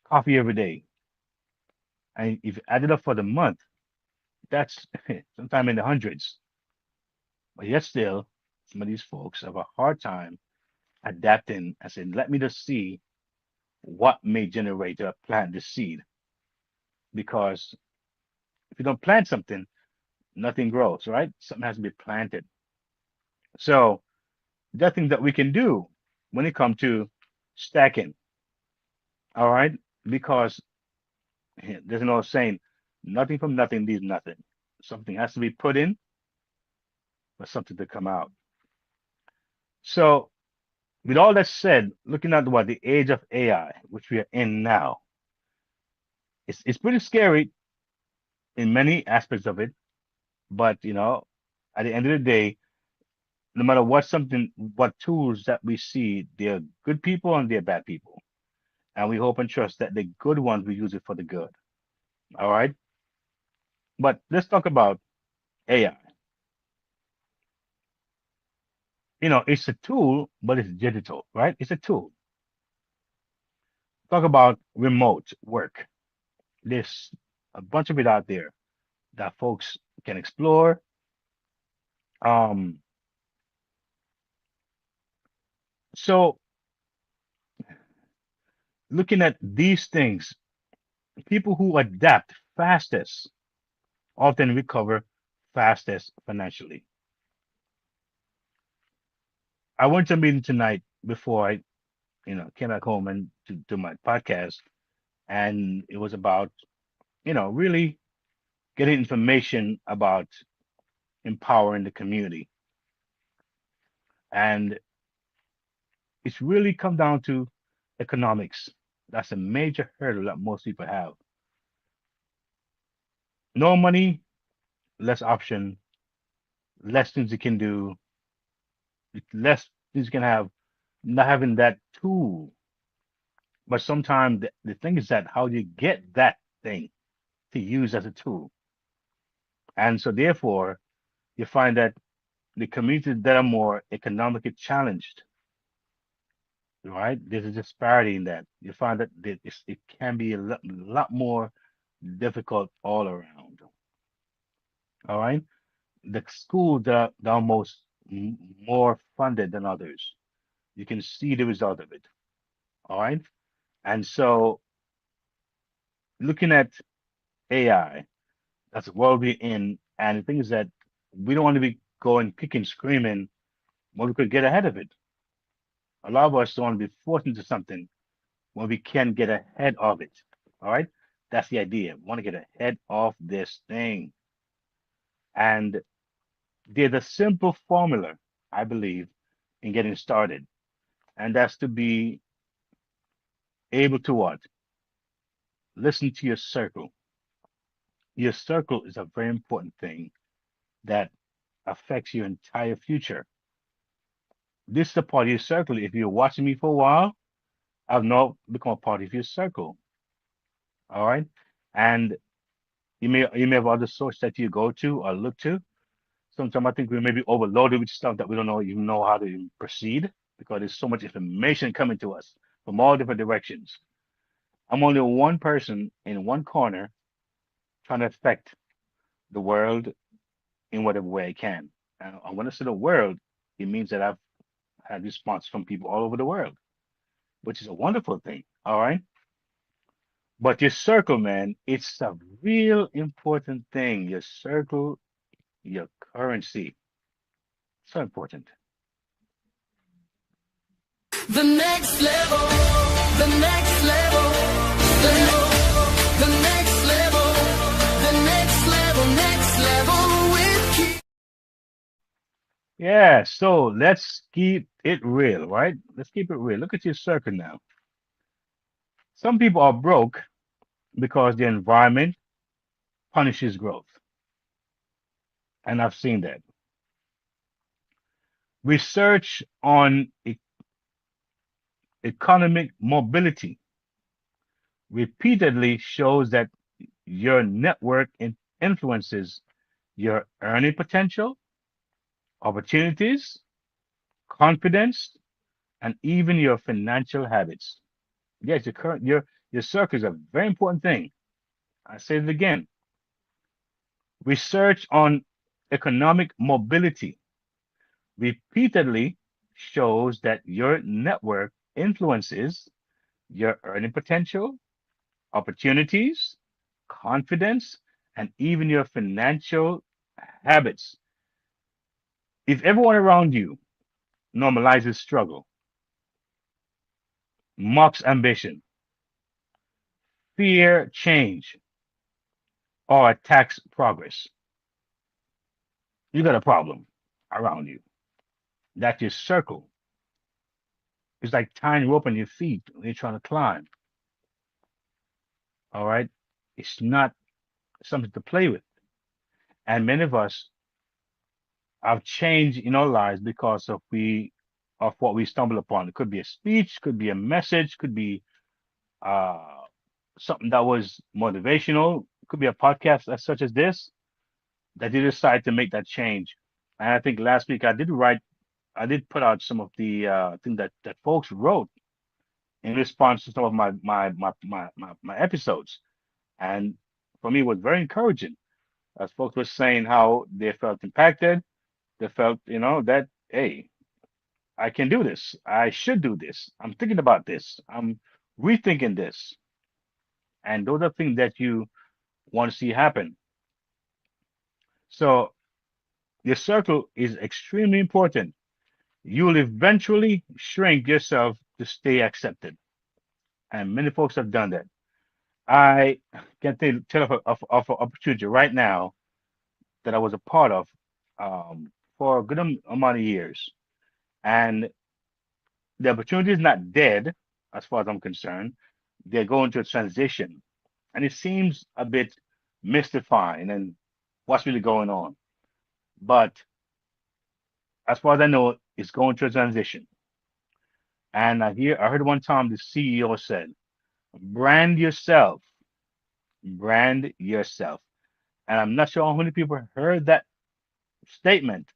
coffee every day, and if you add it up for the month, that's sometime in the hundreds. But yet still, some of these folks have a hard time adapting and saying, let me just see what may generate or plant the seed. Because if you don't plant something, nothing grows, right? Something has to be planted. So there are things that we can do when it comes to stacking, all right? Because there's no saying, nothing from nothing leaves nothing. Something has to be put in for something to come out. So with all that said, looking at what the age of AI, which we are in now, it's pretty scary in many aspects of it. But at the end of the day, no matter what tools that we see, they're good people and they're bad people. And we hope and trust that the good ones we use it for the good. All right. But let's talk about AI. It's a tool, but it's digital, right? It's a tool. Talk about remote work. There's a bunch of it out there that folks can explore. Um, so looking at these things, people who adapt fastest often recover fastest financially. I went to a meeting tonight before I, came back home and to do my podcast, and it was about, really getting information about empowering the community. And it's really come down to economics. That's a major hurdle that most people have. No money, less option, less things you can do, less things you can have, not having that tool. But sometimes the thing is that how you get that thing to use as a tool. And so therefore, you find that the communities that are more economically challenged, right? There's a disparity in that. You find that it can be a lot more difficult all around. All right. The schools that are most more funded than others, you can see the result of it. All right. And so looking at AI, that's the world we're in. And the thing is that we don't want to be going kicking, screaming when we could get ahead of it. A lot of us don't want to be forced into something when we can get ahead of it. All right. That's the idea. We want to get ahead of this thing. And there's a simple formula, I believe, in getting started. And that's to be able to what? Listen to your circle. Your circle is a very important thing that affects your entire future. This is a part of your circle. If you're watching me for a while, I've now become a part of your circle. All right. And you may have other sources that you go to or look to. Sometimes I think we may be overloaded with stuff that we don't even know how to proceed because there's so much information coming to us from all different directions. I'm only one person in one corner trying to affect the world in whatever way I can. And when I say the world, it means that I've had response from people all over the world, which is a wonderful thing. All right. But your circle, man, it's a real important thing. Your circle, your currency, so important. The next level, the next level, the next level, the next level with Keith. Yeah. So let's keep it real, right? Let's keep it real. Look at your circle now. Some people are broke because the environment punishes growth. And I've seen that. Research on economic mobility repeatedly shows that your network influences your earning potential, opportunities, confidence, and even your financial habits. Yes, your circle is a very important thing. I say it again. Research on economic mobility repeatedly shows that your network influences your earning potential, opportunities, confidence, and even your financial habits. If everyone around you normalizes struggle, mocks ambition, fear change, or attacks progress, you got a problem around you. That's your circle. It's like tying rope on your feet when you're trying to climb. All right. It's not something to play with. And many of us have changed in our lives because of what we stumble upon. It could be a speech, could be a message, could be uh, something that was motivational, could be a podcast as such as this that you decide to make that change. And I think last week I did put out some of the things that folks wrote in response to some of my episodes. And for me, it was very encouraging as folks were saying how they felt impacted. They felt, that, hey, I can do this. I should do this. I'm thinking about this. I'm rethinking this. And those are things that you want to see happen. So your circle is extremely important. You will eventually shrink yourself to stay accepted. And many folks have done that. I can tell of an opportunity right now that I was a part of for a good amount of years. And the opportunity is not dead, as far as I'm concerned. They're going through a transition. And it seems a bit mystifying and what's really going on. But as far as I know, it's going through a transition. And I heard one time the CEO said, brand yourself, brand yourself. And I'm not sure how many people heard that statement,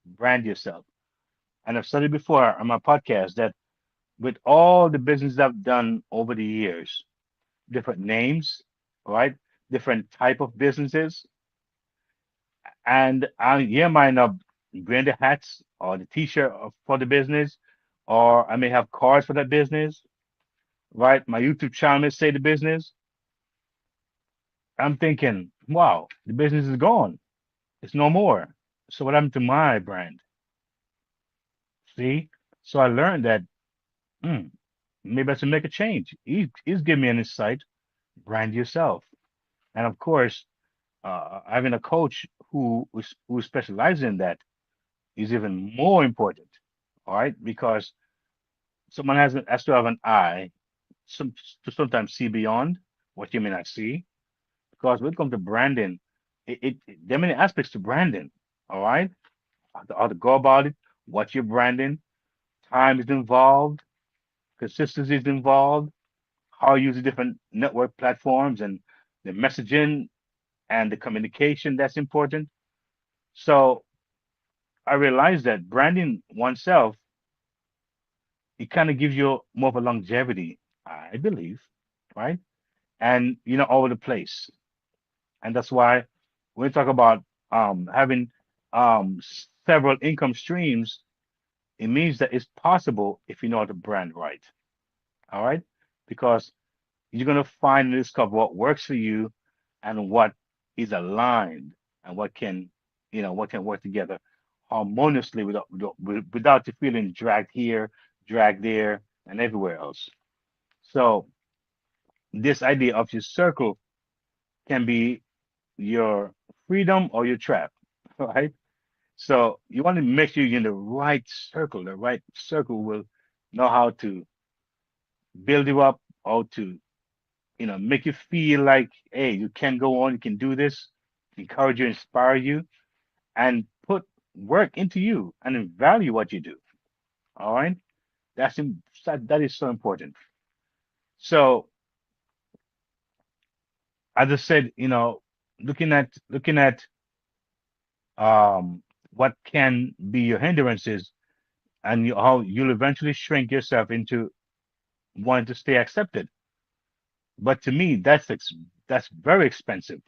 brand yourself. And I've said it before on my podcast that with all the business I've done over the years, different names, right? Different type of businesses. And yeah, might not wearing the hats or the t-shirt for the business, or I may have cards for that business, right? My YouTube channel may say the business. I'm thinking, wow, the business is gone. It's no more. So what happened to my brand? See? So I learned that hmm, maybe I should make a change. He's giving me an insight. Brand yourself. And of course, having a coach who specializes in that is even more important. All right, because someone has to have an eye some to sometimes see beyond what you may not see. Because when it comes to branding, there are many aspects to branding. All right, how to go about it, what you're branding, time is involved, consistency is involved, how you use the different network platforms and the messaging and the communication that's important. So I realized that branding oneself, it kind of gives you more of a longevity, I believe, right? And all over the place. And that's why when we talk about having several income streams, it means that it's possible if you know how to brand right. All right, because you're gonna find and discover what works for you and what is aligned and what can work together harmoniously without you feeling dragged here, dragged there, and everywhere else. So this idea of your circle can be your freedom or your trap, right? So you want to make sure you're in the right circle. The right circle will know how to build you up, how to make you feel like, hey, you can go on, you can do this, encourage you, inspire you, and put work into you and value what you do. All right, that is so important. So as I said, looking at what can be your hindrances and how you'll eventually shrink yourself into wanting to stay accepted. But to me, that's very expensive,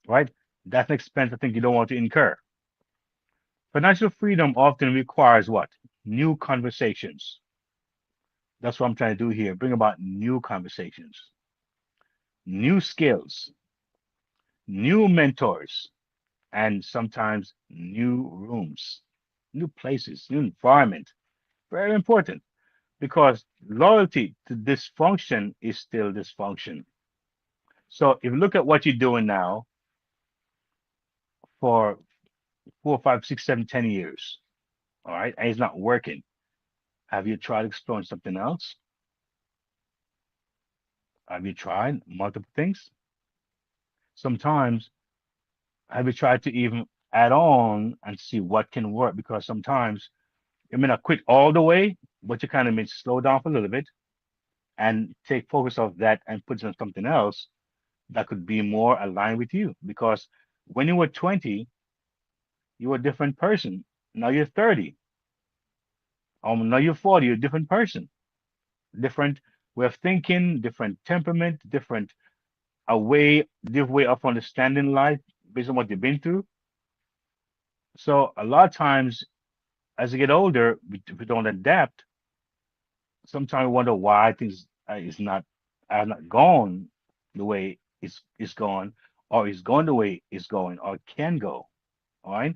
right? That's an expense I think you don't want to incur. Financial freedom often requires what? New conversations. That's what I'm trying to do here. Bring about new conversations, new skills, new mentors, and sometimes new rooms, new places, new environment. Very important because loyalty to dysfunction is still dysfunction. So if you look at what you're doing now for 4, 5, 6, 7, 10 years, all right, and it's not working, have you tried exploring something else? Have you tried multiple things? Sometimes have you tried to even add on and see what can work? Because sometimes you may not quit all the way, but you kind of may slow down for a little bit and take focus off that and put it on something else that could be more aligned with you. Because when you were 20, you were a different person. Now you're 30. Now you're 40, you're a different person. Different way of thinking, different temperament, different way of understanding life based on what you've been through. So a lot of times as you get older, we don't adapt. Sometimes we wonder why things is not are not gone the way it's gone, or is going the way it's going, or can go. All right,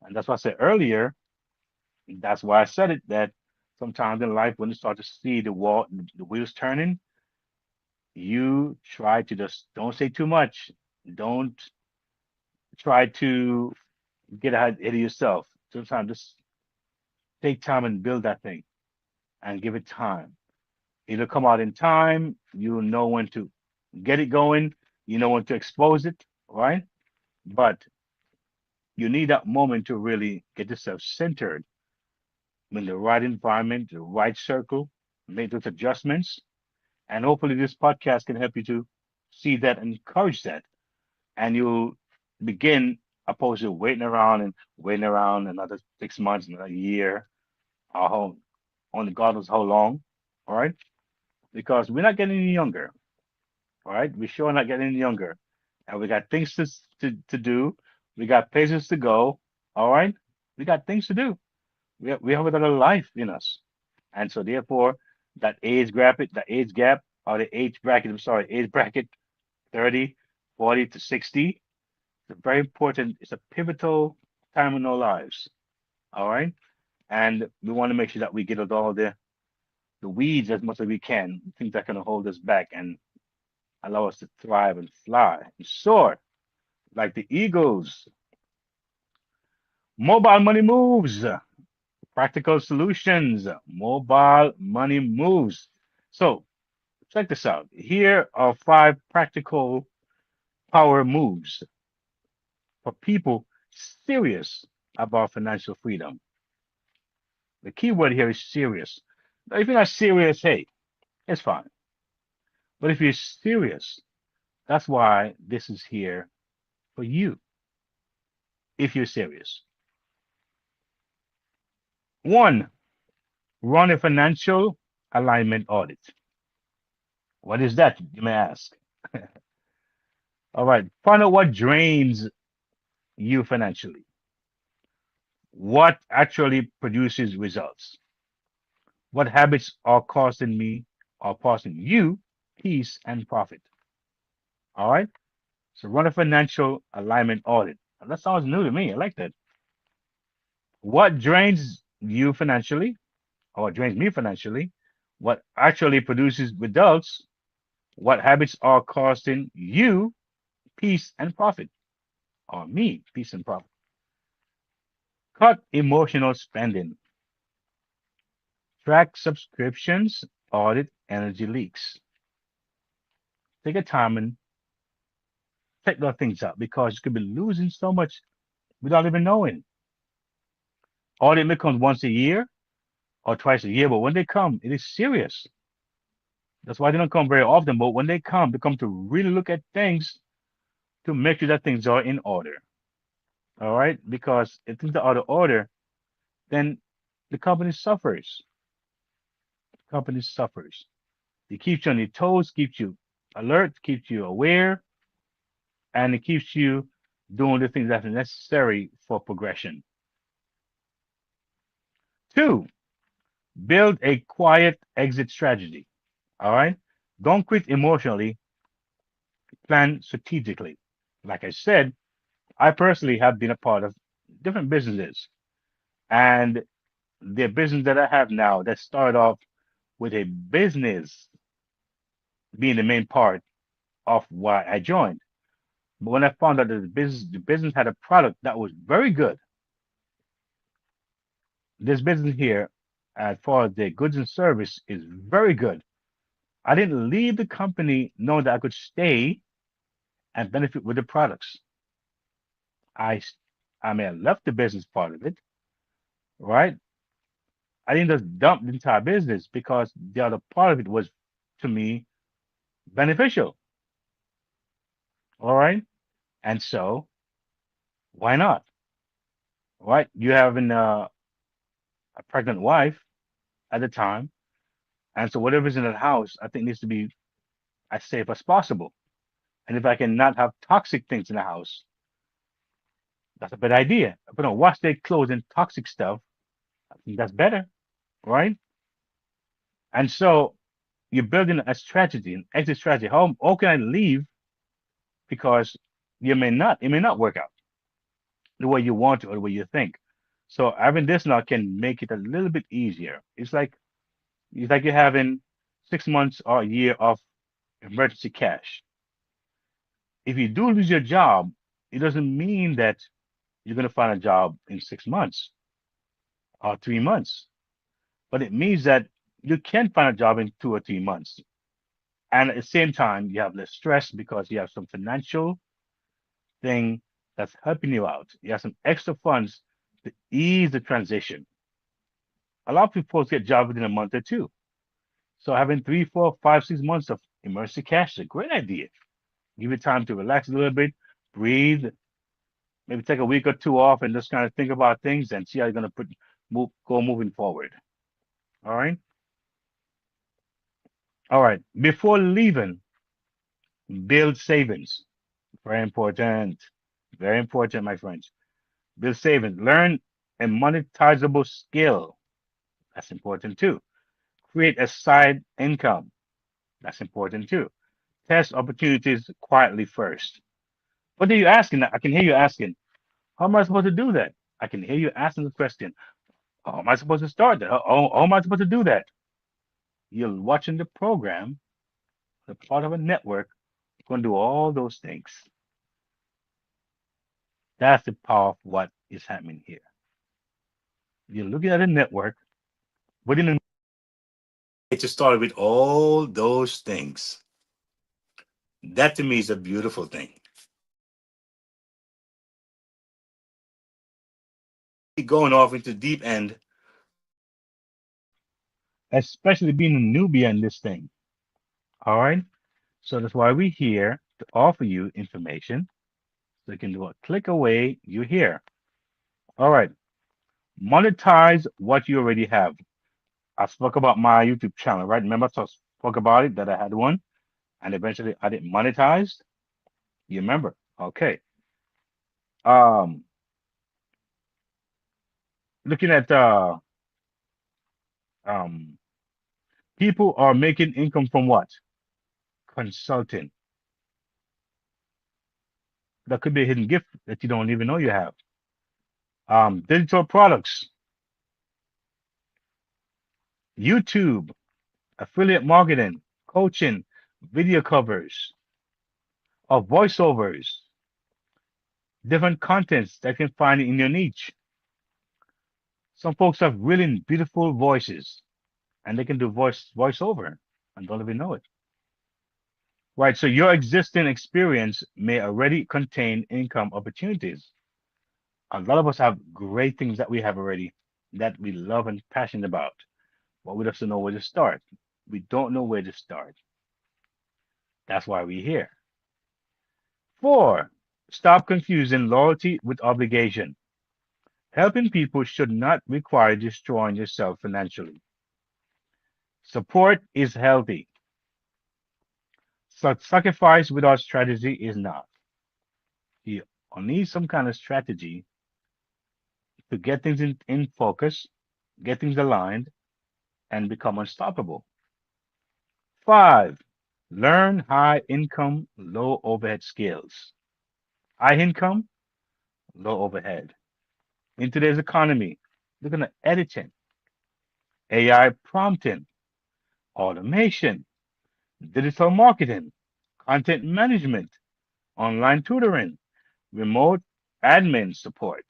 and that's what I said earlier. That's why I said it that sometimes in life when you start to see the wheels turning, you try to just don't say too much. Don't try to get ahead of yourself. Sometimes just take time and build that thing and give it time. It'll come out in time. You know when to get it going. You know when to expose it, right? But you need that moment to really get yourself centered in the right environment, the right circle, make those adjustments. And hopefully this podcast can help you to see that and encourage that. And you'll begin opposed to waiting around another 6 months, another year, or only God knows how long. All right. Because we're not getting any younger. All right, we sure not getting any younger, and we got things to do. We got places to go. All right, we got things to do. We have another life in us, and so therefore that age gap, or the age bracket. I'm sorry, age bracket 30, 40 to 60. It's a very important. It's a pivotal time in our lives. All right, and we want to make sure that we get out all the weeds as much as we can, things that can hold us back and allow us to thrive and fly and soar like the eagles. Mobile money moves, practical solutions, mobile money moves. So check this out. Here are 5 practical power moves for people serious about financial freedom. The key word here is serious. Now, if you're not serious, hey, it's fine. But if you're serious, that's why this is here for you. If you're serious. One, run a financial alignment audit. What is that, you may ask? All right, find out what drains you financially, what actually produces results, what habits are costing me or costing you peace and profit. All right, so run a financial alignment audit. That sounds new to me. I like that. What drains you financially or drains me financially, what actually produces results, what habits are costing you peace and profit, or me peace and profit. Cut emotional spending. Track subscriptions, audit energy leaks. Take a time and check those things out because you could be losing so much without even knowing. Audit may come once a year or twice a year, but when they come, it is serious. That's why they don't come very often. But when they come to really look at things to make sure that things are in order. All right, because if things are out of order, then the company suffers. The company suffers. It keeps you on your toes, keeps you alert, keeps you aware, and it keeps you doing the things that are necessary for progression. Two, build a quiet exit strategy. All right. Don't quit emotionally, plan strategically. Like I said, I personally have been a part of different businesses, and the business that I have now that started off with a business being the main part of why I joined. But when I found out that the business had a product that was very good, this business here, as far as their goods and service, is very good. I didn't leave the company knowing that I could stay and benefit with the products. I, s- I mean, I left the business part of it, right? I didn't just dump the entire business because the other part of it was, to me, beneficial. All right. And so, why not? Right? You having a pregnant wife at the time. And so, whatever's in the house, I think needs to be as safe as possible. And if I can not have toxic things in the house, that's a bad idea. If I don't wash their clothes and toxic stuff, I think that's better. Right? And so, you're building a strategy, an exit strategy. How can I leave? Because it may not work out the way you want to or the way you think. So having this now can make it a little bit easier. It's like you're having 6 months or a year of emergency cash. If you do lose your job, it doesn't mean that you're going to find a job in 6 months or 3 months, but it means that you can find a job in 2 or 3 months. And at the same time, you have less stress because you have some financial thing that's helping you out. You have some extra funds to ease the transition. A lot of people get jobs within a month or two. So having 3, 4, 5, 6 months of emergency cash is a great idea. Give you time to relax a little bit, breathe, maybe take a week or two off and just kind of think about things and see how you're gonna go moving forward. All right. All right. Before leaving, build savings. Very important. Very important, my friends. Build savings. Learn a monetizable skill. That's important too. Create a side income. That's important too. Test opportunities quietly first. What are you asking? I can hear you asking, how am I supposed to do that? I can hear you asking the question, how am I supposed to start that? How am I supposed to do that? You're watching the program, the part of a network, going to do all those things. That's the power of what is happening here. You're looking at a network within a get you started with all those things. That to me is a beautiful thing. Going off into deep end, especially being a newbie in this thing. All right. So that's why we're here to offer you information. So you can do a click away, you're here. All right. Monetize what you already have. I spoke about my YouTube channel, right? Remember I spoke about it that I had one and eventually I didn't monetize. You remember? Okay. Um, looking at um people are making income from what? Consulting. That could be a hidden gift that you don't even know you have. Digital products, YouTube, affiliate marketing, coaching, video covers, or voiceovers, different contents that you can find in your niche. Some folks have really beautiful voices and they can do voiceover and don't even know it. Right. So your existing experience may already contain income opportunities. A lot of us have great things that we have already that we love and passionate about, but we just don't know where to start. We don't know where to start. That's why we're here. Four, stop confusing loyalty with obligation. Helping people should not require destroying yourself financially. Support is healthy. Sacrifice without strategy is not. You need some kind of strategy to get things in focus, get things aligned, and become unstoppable. Five, learn high income, low overhead skills. High income, low overhead. In today's economy, look at editing, AI prompting, automation, digital marketing, content management, online tutoring, remote admin support.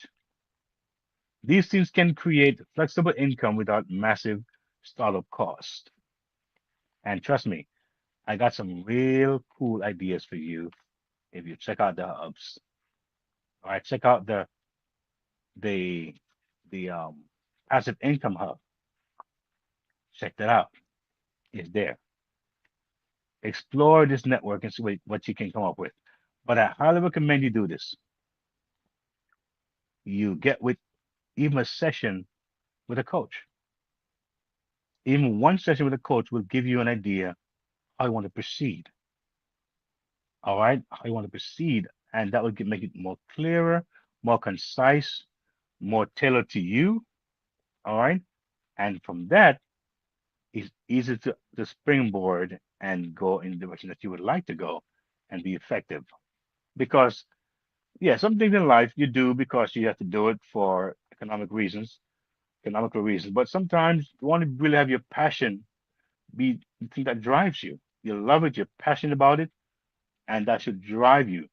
These things can create flexible income without massive startup cost. And trust me, I got some real cool ideas for you if you check out the hubs. All right, check out the the passive income hub. Check that out. It's there. Explore this network and see what you can come up with. But I highly recommend you do this. You get with even a session with a coach. Even one session with a coach will give you an idea how you want to proceed. All right, how you want to proceed, and that will make it more clearer, more concise, more tailored to you. All right, and from that, it's easy to springboard and go in the direction that you would like to go and be effective. Because yeah, some things in life you do because you have to do it for economical reasons. But sometimes you want to really have your passion be the thing that drives you. You love it, you're passionate about it, and that should drive you.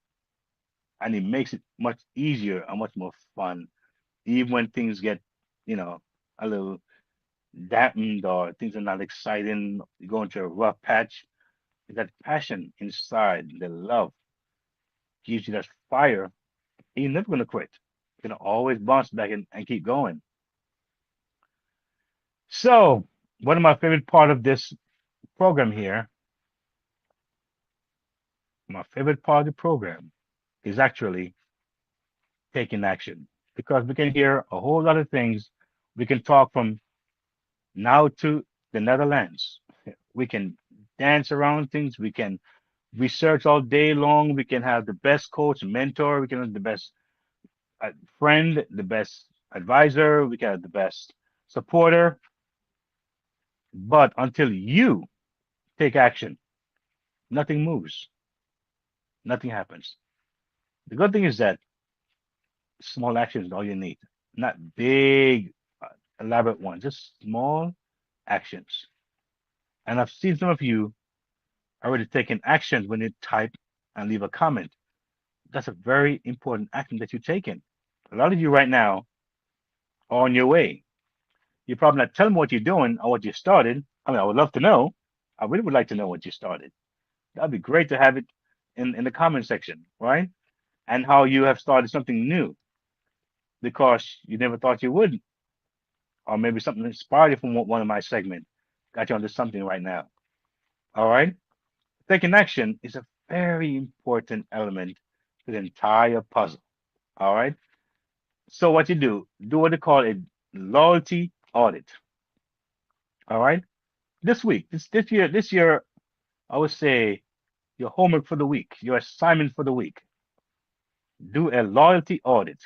And it makes it much easier and much more fun, even when things get, you know, a little dampened or things are not exciting. You go into a rough patch. That passion inside, the love gives you that fire. You're never gonna quit. You're gonna always bounce back and keep going. So, one of my favorite part of this program here, my favorite part of the program is actually taking action because we can hear a whole lot of things. We can talk from now to the Netherlands. We can dance around things. We can research all day long. We can have the best coach, mentor. We can have the best friend, the best advisor. We can have the best supporter. But until you take action, nothing moves, nothing happens. The good thing is that small actions is all you need, not big, elaborate ones, just small actions. And I've seen some of you already taking actions when you type and leave a comment. That's a very important action that you're taking. A lot of you right now are on your way. You're probably not telling me what you're doing or what you started. I mean, I would love to know. I really would like to know what you started. That'd be great to have it in the comment section, right? And how you have started something new because you never thought you would, or maybe something inspired you from one of my segments. Got you onto something right now. All right. Taking action is a very important element to the entire puzzle. All right. So what you do what they call a loyalty audit. All right. This week, this year, I would say your homework for the week, your assignment for the week, do a loyalty audit.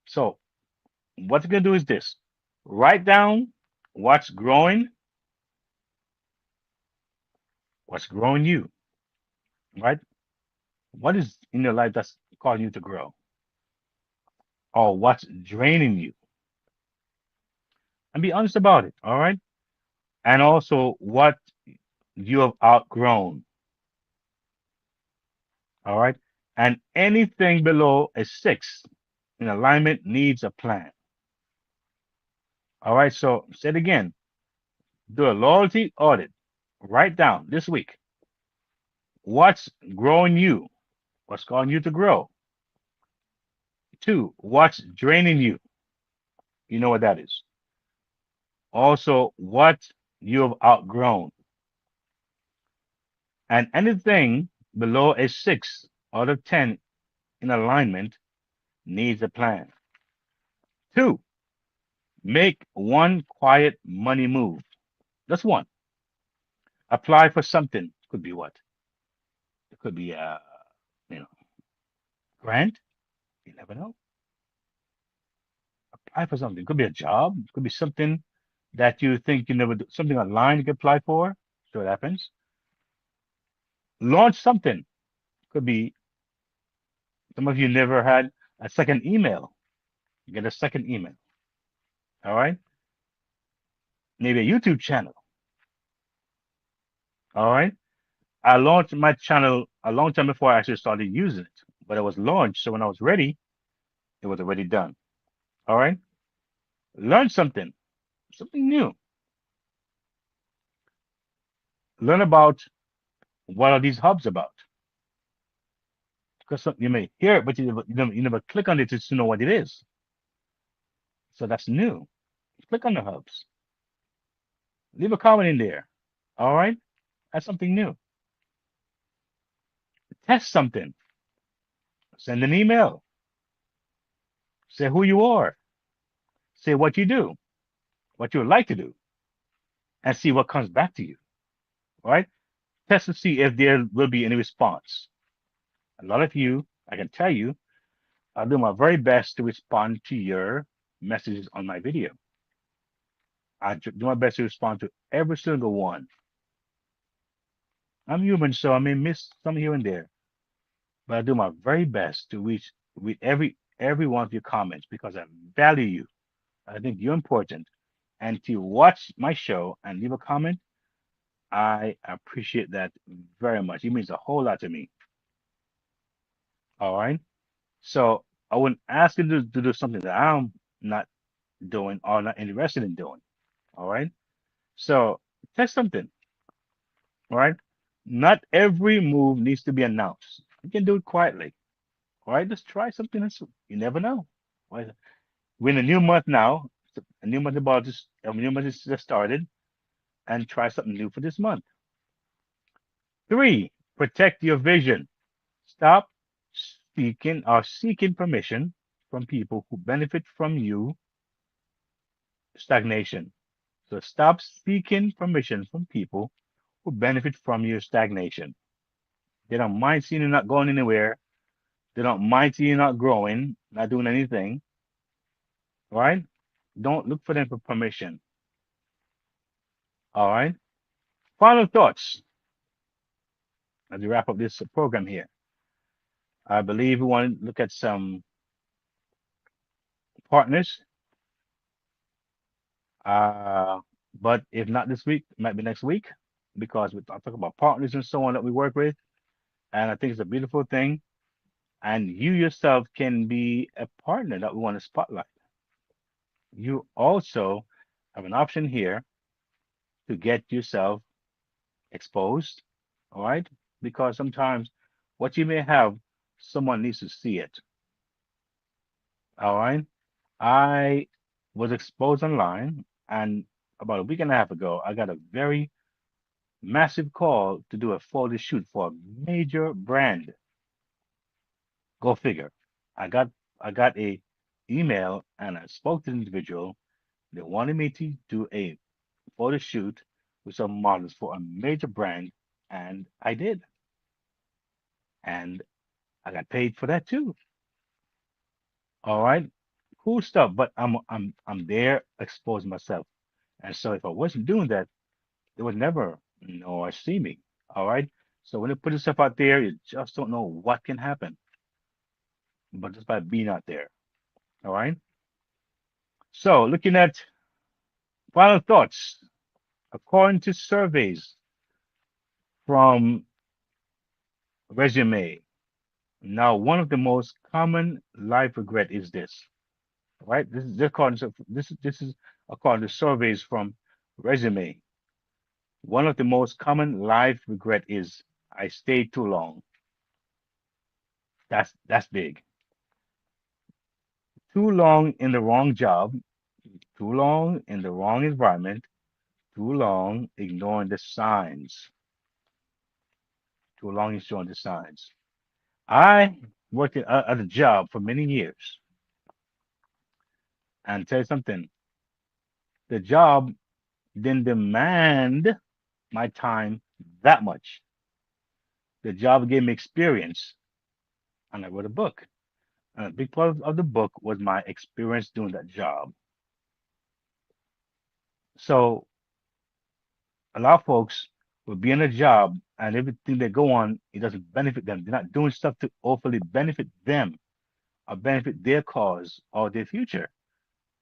So what you're gonna do is this: write down what's growing, what's growing you, right? What is in your life that's causing you to grow, or what's draining you, and be honest about it. All right. And also what you have outgrown. All right. And anything below a six in alignment needs a plan. All right. So say it again. Do a loyalty audit. Write down this week what's growing you, what's causing you to grow. Two, what's draining you. You know what that is. Also, what you have outgrown. And anything below a six out of 10 in alignment needs a plan. Two, make one quiet money move. That's one. Apply for something. Could be what? It could be a you know grant. You never know. Apply for something. It could be a job. It could be something that you think you never do. Something online you can apply for. So it happens. Launch something. Could be some of you never had a second email. Get a second email. All right. Maybe a YouTube channel. All right. I launched my channel a long time before I actually started using it, but it was launched. So when I was ready, it was already done. All right. Learn something, something new. Learn about what are these hubs about. Because you may hear it, but you never click on it to know what it is. So that's new. Click on the hubs. Leave a comment in there. All right. That's something new. Test something. Send an email. Say who you are. Say what you do, what you would like to do, and see what comes back to you. All right. Test to see if there will be any response. A lot of you, I can tell you, I do my very best to respond to your messages on my video. I do my best to respond to every single one. I'm human, so I may miss some here and there, but I do my very best to read every one of your comments because I value you. I think you're important. And to watch my show and leave a comment, I appreciate that very much. It means a whole lot to me. All right. So I wouldn't ask you to do something that I'm not doing or not interested in doing. All right. So test something. All right. Not every move needs to be announced. You can do it quietly. All right. Just try something else. You never know. Right? We're in a new month now. A new month about just a new month is just started, and try something new for this month. Three, protect your vision. Stop seeking permission from people who benefit from you stagnation. So stop seeking permission from people who benefit from your stagnation. They don't mind seeing you not going anywhere. They don't mind seeing you not growing, not doing anything. Right? Don't look for them for permission. All right. Final thoughts as we wrap up this program here. I believe we want to look at some partners. Uh, but if not this week, it might be next week because we're talking about partners and so on that we work with. And I think it's a beautiful thing. And you yourself can be a partner that we want to spotlight. You also have an option here to get yourself exposed. All right. Because sometimes what you may have, someone needs to see it. All right. I was exposed online, and about a week and a half ago, I got a very massive call to do a photo shoot for a major brand. Go figure. I got I got a email and I spoke to the individual. They wanted me to do a photo shoot with some models for a major brand, and I did. And I got paid for that too. All right. Cool stuff. But I'm there exposing myself. And so if I wasn't doing that, they would never know or see me. All right. So when you put yourself out there, you just don't know what can happen. But just by being out there. All right. So looking at final thoughts, according to surveys from resume, now one of the most common life regret is this. Right. This is according to surveys from resume. One of the most common life regret is I stayed too long. That's big. Too long in the wrong job, too long in the wrong environment, too long ignoring the signs, too long ignoring the signs. I worked at a job for many years, and tell you something, the job didn't demand my time that much. The job gave me experience, and I wrote a book. And a big part of the book was my experience doing that job. So a lot of folks will be in a job and everything they go on, it doesn't benefit them. They're not doing stuff to hopefully benefit them or benefit their cause or their future.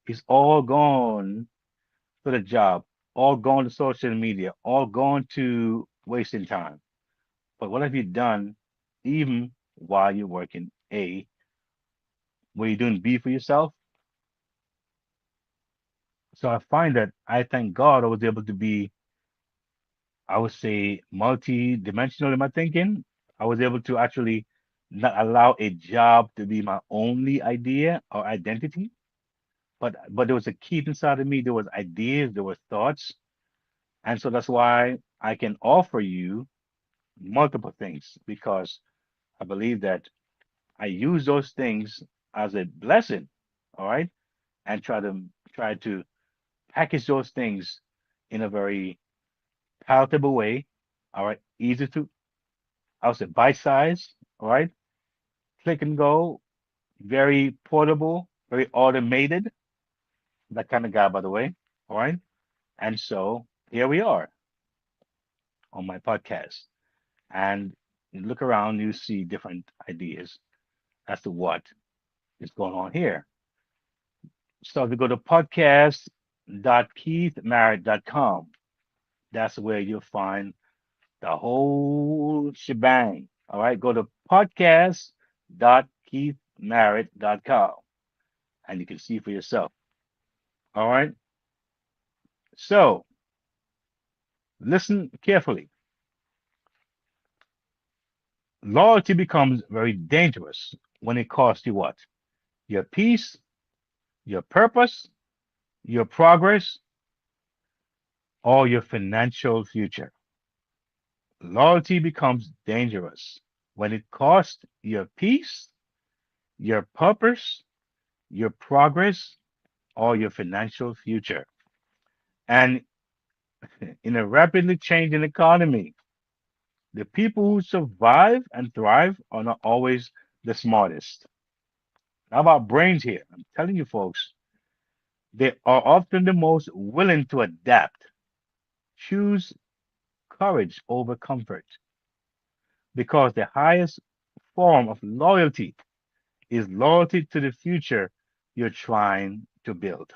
It's all gone to the job, all gone to social media, all gone to wasting time. But what have you done even while you're working? A, were you doing B for yourself? So I find that I thank God I was able to be, I would say, multi-dimensional in my thinking. I was able to actually not allow a job to be my only idea or identity, but there was a key inside of me. There was ideas, there were thoughts, and so that's why I can offer you multiple things because I believe that I use those things as a blessing, all right, and try to package those things in a very palatable way, all right, easy to, I would say, bite size, all right, click and go, very portable, very automated, that kind of guy, by the way, all right. And so here we are on my podcast, and you look around, you see different ideas as to what is going on here. So if you go to podcast.keithmerritt.com, that's where you'll find the whole shebang. All right, go to podcast.keithmerritt.com and you can see for yourself. All right, so listen carefully. Loyalty becomes very dangerous when it costs you what? Your peace, your purpose, your progress, or your financial future. Loyalty becomes dangerous when it costs your peace, your purpose, your progress, or your financial future. And in a rapidly changing economy, the people who survive and thrive are not always the smartest. How about brains here? I'm telling you, folks, they are often the most willing to adapt, choose courage over comfort, because the highest form of loyalty is loyalty to the future you're trying to build.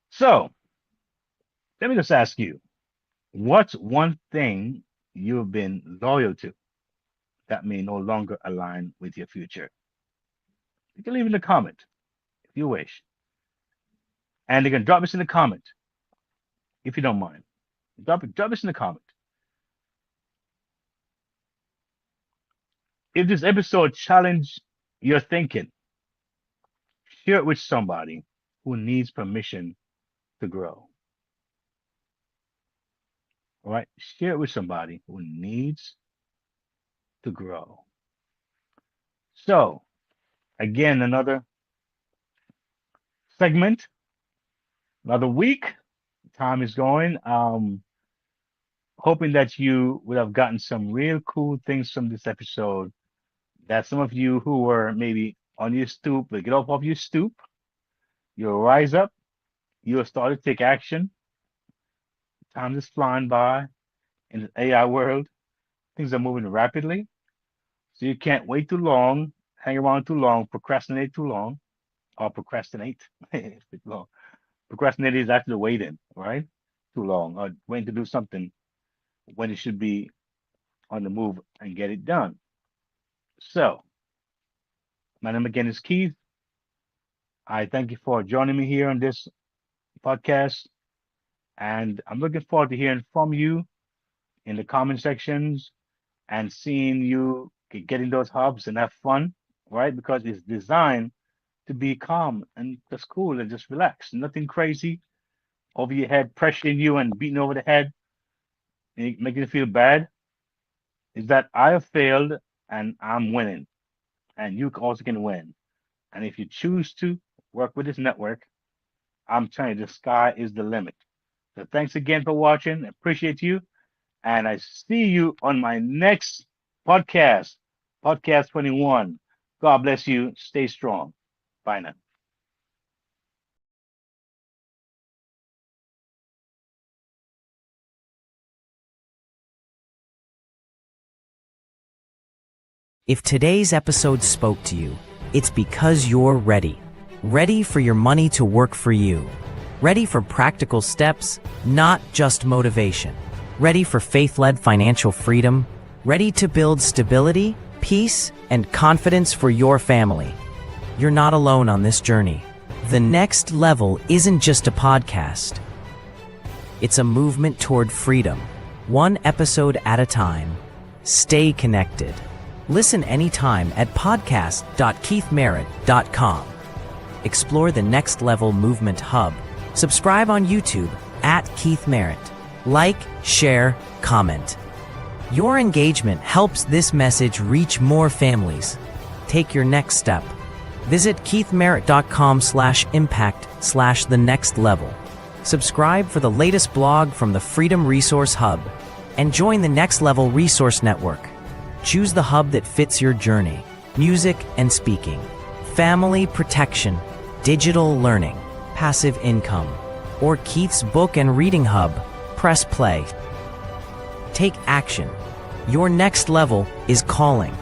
So, let me just ask you, what's one thing you've been loyal to that may no longer align with your future? You can leave in the comment if you wish. And you can drop this in the comment if you don't mind. Drop this in the comment. If this episode challenged your thinking, share it with somebody who needs permission to grow. All right? Share it with somebody who needs to grow. So, again, another segment, another week. Time is going. Hoping that you would have gotten some real cool things from this episode. That some of you who were maybe on your stoop will get off your stoop. You'll rise up. You'll start to take action. Time is flying by in the AI world. Things are moving rapidly. So you can't wait too long, hang around too long, procrastinate too long, or procrastinate too long. Procrastinate is actually waiting, right? Too long, or waiting to do something when it should be on the move and get it done. So, my name again is Keith. I thank you for joining me here on this podcast, and I'm looking forward to hearing from you in the comment sections and seeing you get in those hubs and have fun, right? Because it's designed to be calm and just cool and just relax. Nothing crazy over your head, pressuring you and beating over the head, and making you feel bad. Is that I have failed and I'm winning, and you also can win. And if you choose to work with this network, I'm telling you, the sky is the limit. So thanks again for watching. Appreciate you. And I see you on my next podcast. Podcast 21. God bless you. Stay strong. Bye now. If today's episode spoke to you, it's because you're ready. Ready for your money to work for you. Ready for practical steps, not just motivation. Ready for faith-led financial freedom. Ready to build stability, peace, and confidence for your family. You're not alone on this journey. The Next Level isn't just a podcast. It's a movement toward freedom, one episode at a time. Stay connected. Listen anytime at podcast.keithmerritt.com. Explore the Next Level Movement Hub. Subscribe on YouTube at Keith Merritt. Like, share, comment. Your engagement helps this message reach more families. Take your next step. Visit keithmerritt.com/impact/the next level. Subscribe for the latest blog from the Freedom Resource Hub and join the Next Level Resource Network. Choose the hub that fits your journey. Music and speaking, family protection, digital learning, passive income, or Keith's book and reading hub. Press play. Take action. Your next level is calling.